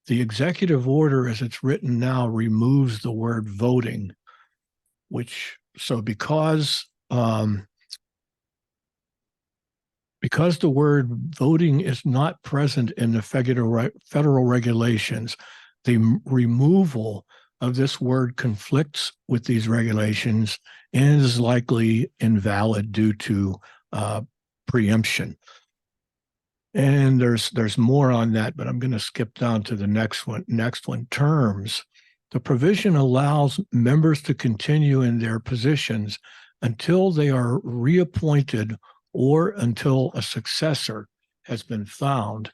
executive order, as it's written now, removes the word voting, because the word voting is not present in the federal regulations, the removal of this word conflicts with these regulations and is likely invalid due to preemption. And there's more on that, but I'm going to skip down to the next one. Terms. The provision allows members to continue in their positions until they are reappointed or until a successor has been found.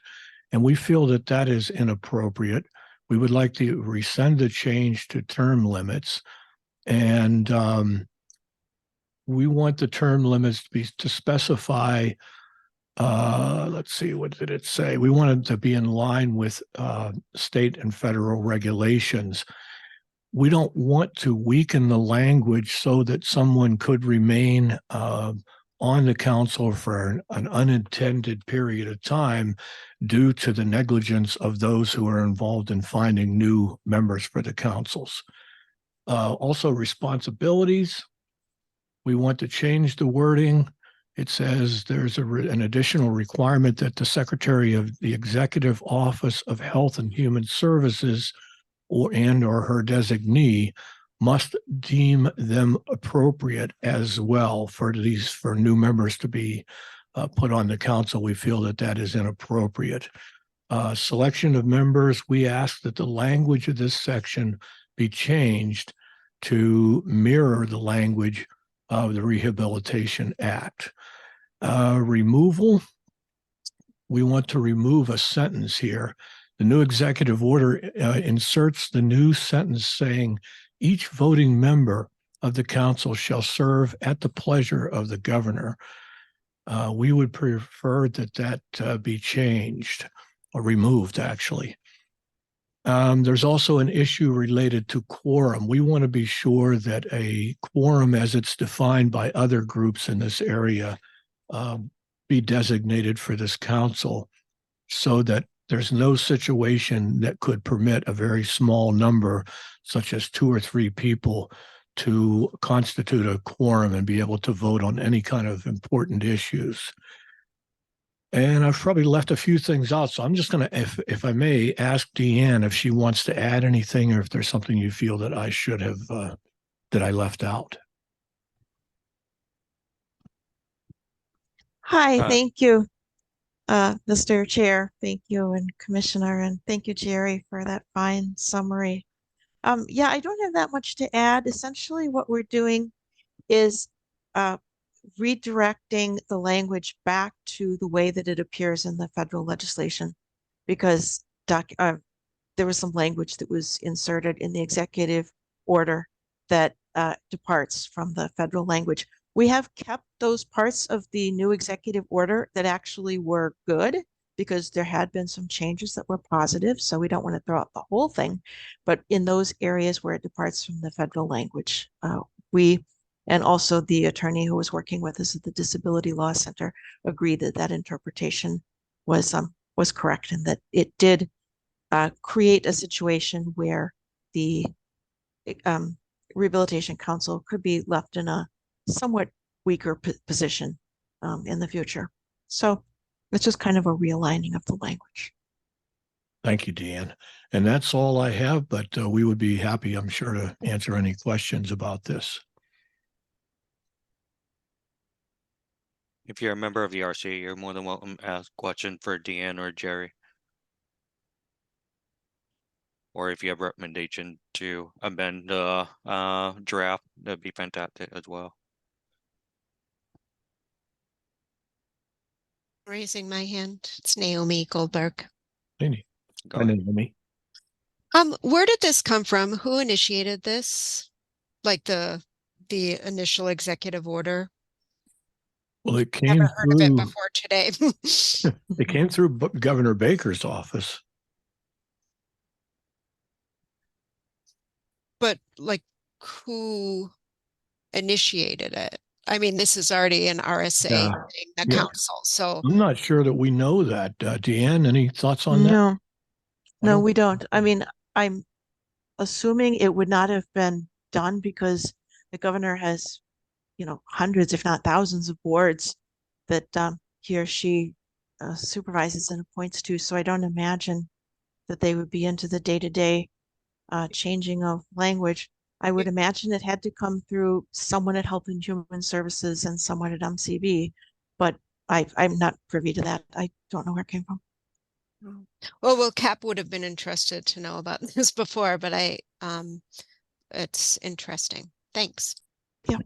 And we feel that that is inappropriate. We would like to rescind the change to term limits. And we want the term limits to specify, let's see, what did it say? We want it to be in line with state and federal regulations. We don't want to weaken the language so that someone could remain on the council for an unintended period of time due to the negligence of those who are involved in finding new members for the councils. Also, responsibilities. We want to change the wording. It says there's an additional requirement that the Secretary of the Executive Office of Health and Human Services or her designee must deem them appropriate as well for new members to be put on the council. We feel that that is inappropriate. Selection of members, we ask that the language of this section be changed to mirror the language of the Rehabilitation Act. Removal, we want to remove a sentence here. The new executive order inserts the new sentence saying, each voting member of the council shall serve at the pleasure of the governor. We would prefer that be changed or removed, actually. There's also an issue related to quorum. We want to be sure that a quorum, as it's defined by other groups in this area, be designated for this council so that there's no situation that could permit a very small number, such as 2 or 3 people, to constitute a quorum and be able to vote on any kind of important issues. And I've probably left a few things out, so I'm just going to, if I may, ask Deanne if she wants to add anything or if there's something you feel that I should have, that I left out. Hi, Uh, thank you, Mr. Chair. Thank you, and Commissioner, and thank you, Jerry, for that fine summary. Yeah, I don't have that much to add. Essentially, what we're doing is redirecting the language back to the way that it appears in the federal legislation, because there was some language that was inserted in the executive order that departs from the federal language. We have kept those parts of the new executive order that actually were good, because there had been some changes that were positive. So we don't want to throw out the whole thing. But in those areas where it departs from the federal language, we, and also the attorney who was working with us at the Disability Law Center, agreed that that interpretation was correct, and that it did create a situation where the Rehabilitation Council could be left in a somewhat weaker position in the future. So it's just kind of a realigning of the language. Thank you, Deanne. And that's all I have, but we would be happy, I'm sure, to answer any questions about this. If you're a member of the RC, you're more than welcome to ask a question for Deanne or Jerry. Or if you have recommendation to amend the draft, that'd be fantastic as well. Raising my hand. It's Naomi Goldberg. Go ahead. Naomi. Where did this come from? Who initiated this? Like the initial executive order? Well, it came Never heard of it through, before today. it came through Governor Baker's office. But like, who initiated it? I mean, this is already an RSA Yeah. thing, the Yeah. council. So I'm not sure that we know that. Deanne, any thoughts on that? no, I no, don't- we don't. I mean, I'm assuming it would not have been done because the governor has, hundreds, if not thousands of boards that he or she supervises and appoints to. So I don't imagine that they would be into the day-to-day changing of language. I would imagine it had to come through someone at Health and Human Services and someone at MCB, but I'm not privy to that. I don't know where it came from. Well, Cap would have been interested to know about this before, but it's interesting. Thanks. Yeah.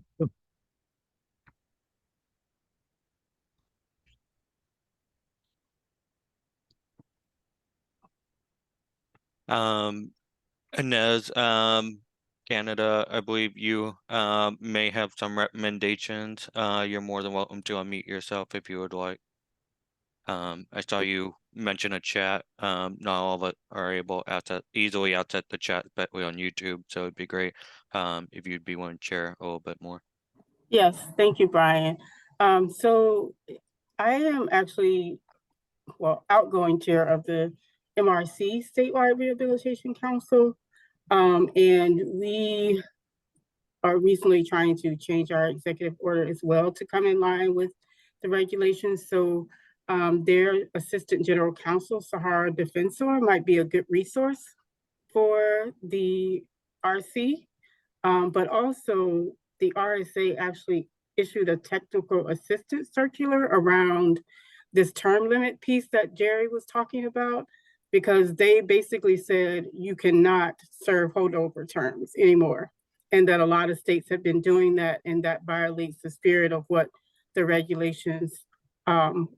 Inez, Canada, I believe you may have some recommendations. You're more than welcome to unmute yourself if you would like. I saw you mention a chat. Not all of it are able to easily access the chat, especially on YouTube. So it'd be great if you'd be willing to share a little bit more. Yes, thank you, Brian. So I am actually, outgoing chair of the MRC Statewide Rehabilitation Council. And we are recently trying to change our executive order as well to come in line with the regulations. So their Assistant General Counsel, Sahara Defensor, might be a good resource for the RC. But also the RSA actually issued a technical assistance circular around this term limit piece that Jerry was talking about, because they basically said you cannot serve holdover terms anymore, and that a lot of states have been doing that, and that violates the spirit of what the regulations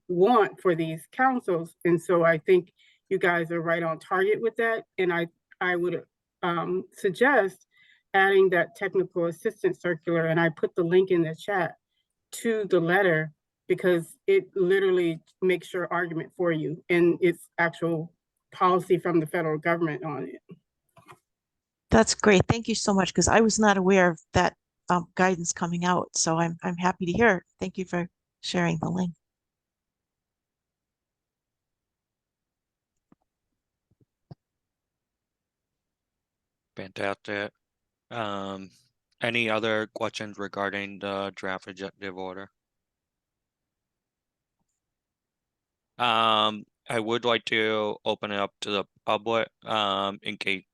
want for these councils. And so I think you guys are right on target with that, and I would suggest adding that technical assistance circular, and I put the link in the chat to the letter, because it literally makes your argument for you in its actual policy from the federal government on it. That's great. Thank you so much, because I was not aware of that guidance coming out. So I'm happy to hear it. Thank you for sharing the link. Fantastic. Any other questions regarding the draft executive order? I would like to open it up to the public, in case,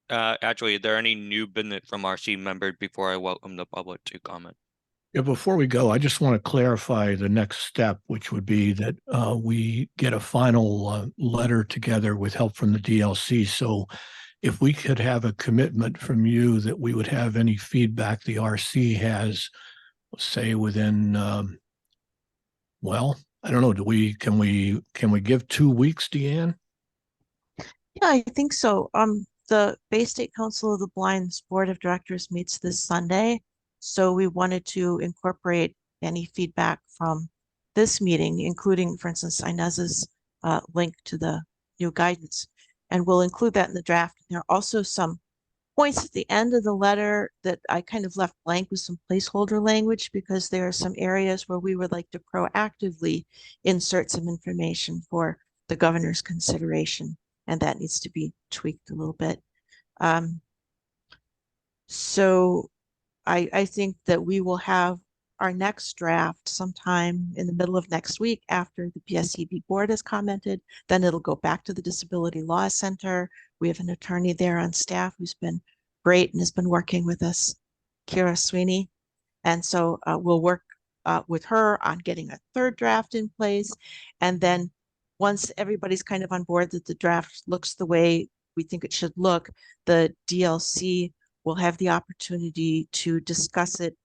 actually, are there any new business from RC members before I welcome the public to comment? Yeah, before we go, I just want to clarify the next step, which would be that we get a final letter together with help from the DLC. So if we could have a commitment from you that we would have any feedback the RC has, say within, well, I don't know, can we give 2 weeks, Deanne? Yeah, I think so. The Bay State Council of the Blind's Board of Directors meets this Sunday. So we wanted to incorporate any feedback from this meeting, including, for instance, Inez's link to the new guidance. And we'll include that in the draft. There are also some points at the end of the letter that I kind of left blank with some placeholder language, because there are some areas where we would like to proactively insert some information for the governor's consideration, and that needs to be tweaked a little bit. So I think that we will have our next draft sometime in the middle of next week after the PSCB board has commented. Then it'll go back to the Disability Law Center. We have an attorney there on staff who's been great and has been working with us, Kira Sweeney. And so we'll work with her on getting a third draft in place. And then once everybody's kind of on board that the draft looks the way we think it should look, the DLC will have the opportunity to discuss it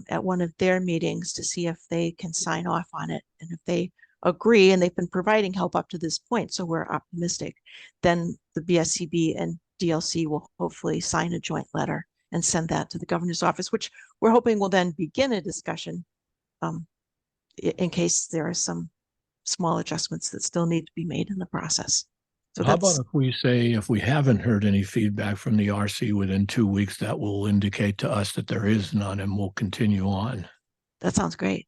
at one of their meetings to see if they can sign off on it. And if they agree, and they've been providing help up to this point, so we're optimistic, then the BSCB and DLC will hopefully sign a joint letter and send that to the governor's office, which we're hoping will then begin a discussion in case there are some small adjustments that still need to be made in the process. So how about if we say, if we haven't heard any feedback from the RC within 2 weeks, that will indicate to us that there is none, and we'll continue on. That sounds great.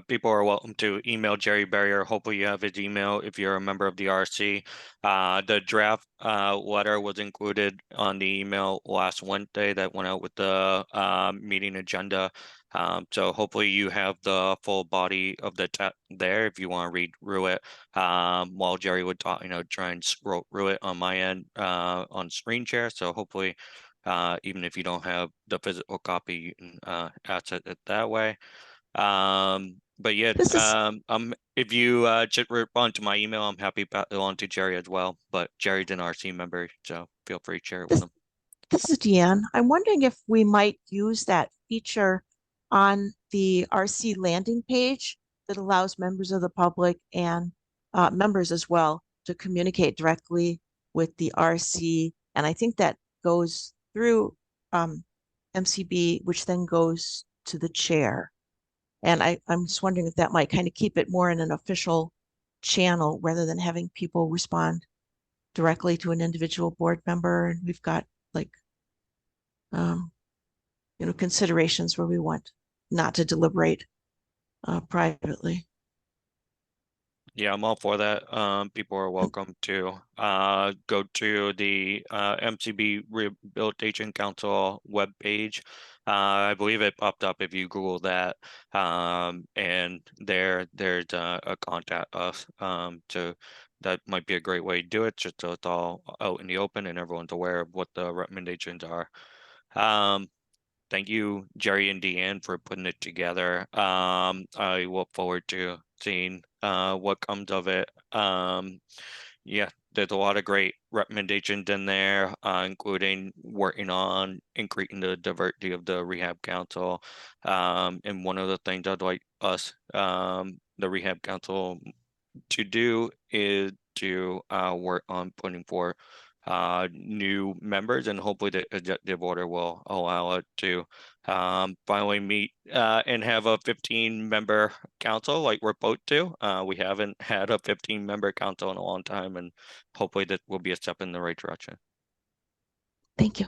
People are welcome to email Jerry Barrier. Hopefully you have his email if you're a member of the RC. The draft letter was included on the email last Wednesday that went out with the meeting agenda. So hopefully you have the full body of the text there if you want to read through it. While Jerry would talk, try and scroll through it on my end on screen share. So hopefully even if you don't have the physical copy, you can access it that way. But yeah, if you just respond to my email, I'm happy to pass it on to Jerry as well. But Jerry's an RC member, so feel free to share it with him. This is Deanne. I'm wondering if we might use that feature on the RC landing page that allows members of the public and members as well to communicate directly with the RC. And I think that goes through MCB, which then goes to the chair. And I'm just wondering if that might kind of keep it more in an official channel rather than having people respond directly to an individual board member. And we've got like, considerations where we want not to deliberate privately. Yeah, I'm all for that. People are welcome to go to the MCB Rehabilitation Council webpage. I believe it popped up if you Google that. And there's a contact us. So that might be a great way to do it, just so it's all out in the open and everyone's aware of what the recommendations are. Thank you, Jerry and Deanne, for putting it together. I look forward to seeing what comes of it. Yeah, there's a lot of great recommendations in there, including working on increasing the diversity of the rehab council. And one of the things I'd like us, the rehab council, to do is to work on putting forth new members, and hopefully the executive order will allow it to finally meet and have a 15-member council like we're supposed to. We haven't had a 15-member council in a long time, and hopefully that will be a step in the right direction. Thank you.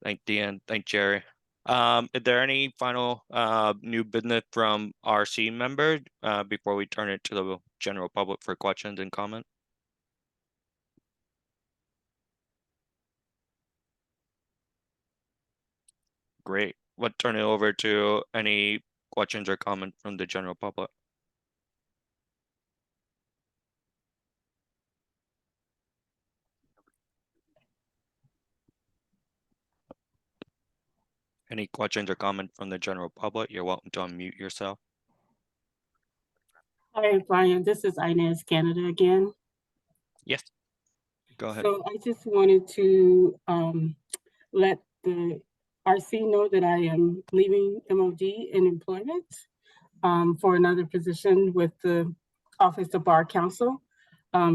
Thank Deanne. Thank Jerry. Is there any final new business from RC members before we turn it to the general public for questions and comments? Great. Let's turn it over to any questions or comments from the general public. Any questions or comments from the general public? You're welcome to unmute yourself. Hi, Brian. This is Inez Canada again. Yes. Go ahead. So I just wanted to let the RC know that I am leaving MOD in employment for another position with the Office of Bar Counsel.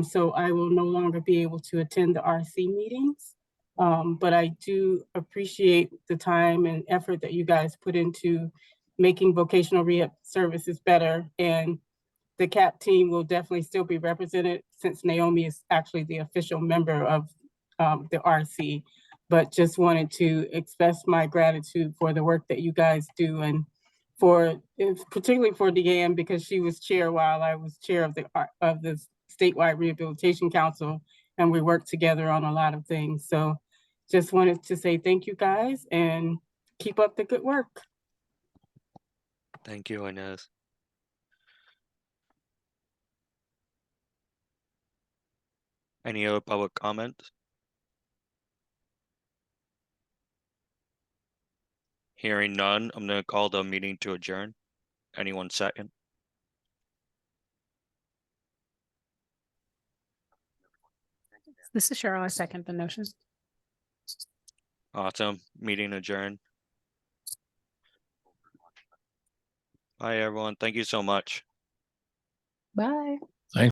So I will no longer be able to attend the RC meetings. But I do appreciate the time and effort that you guys put into making vocational rehab services better. And the CAP team will definitely still be represented since Naomi is actually the official member of the RC. But just wanted to express my gratitude for the work that you guys do, and particularly for Deanne, because she was chair while I was chair of the statewide rehabilitation council, and we worked together on a lot of things. So just wanted to say thank you guys and keep up the good work. Thank you, Inez. Any other public comments? Hearing none, I'm going to call the meeting to adjourn. Anyone second? This is Cheryl. I second the motion. Awesome. Meeting adjourned. Bye, everyone. Thank you so much. Bye.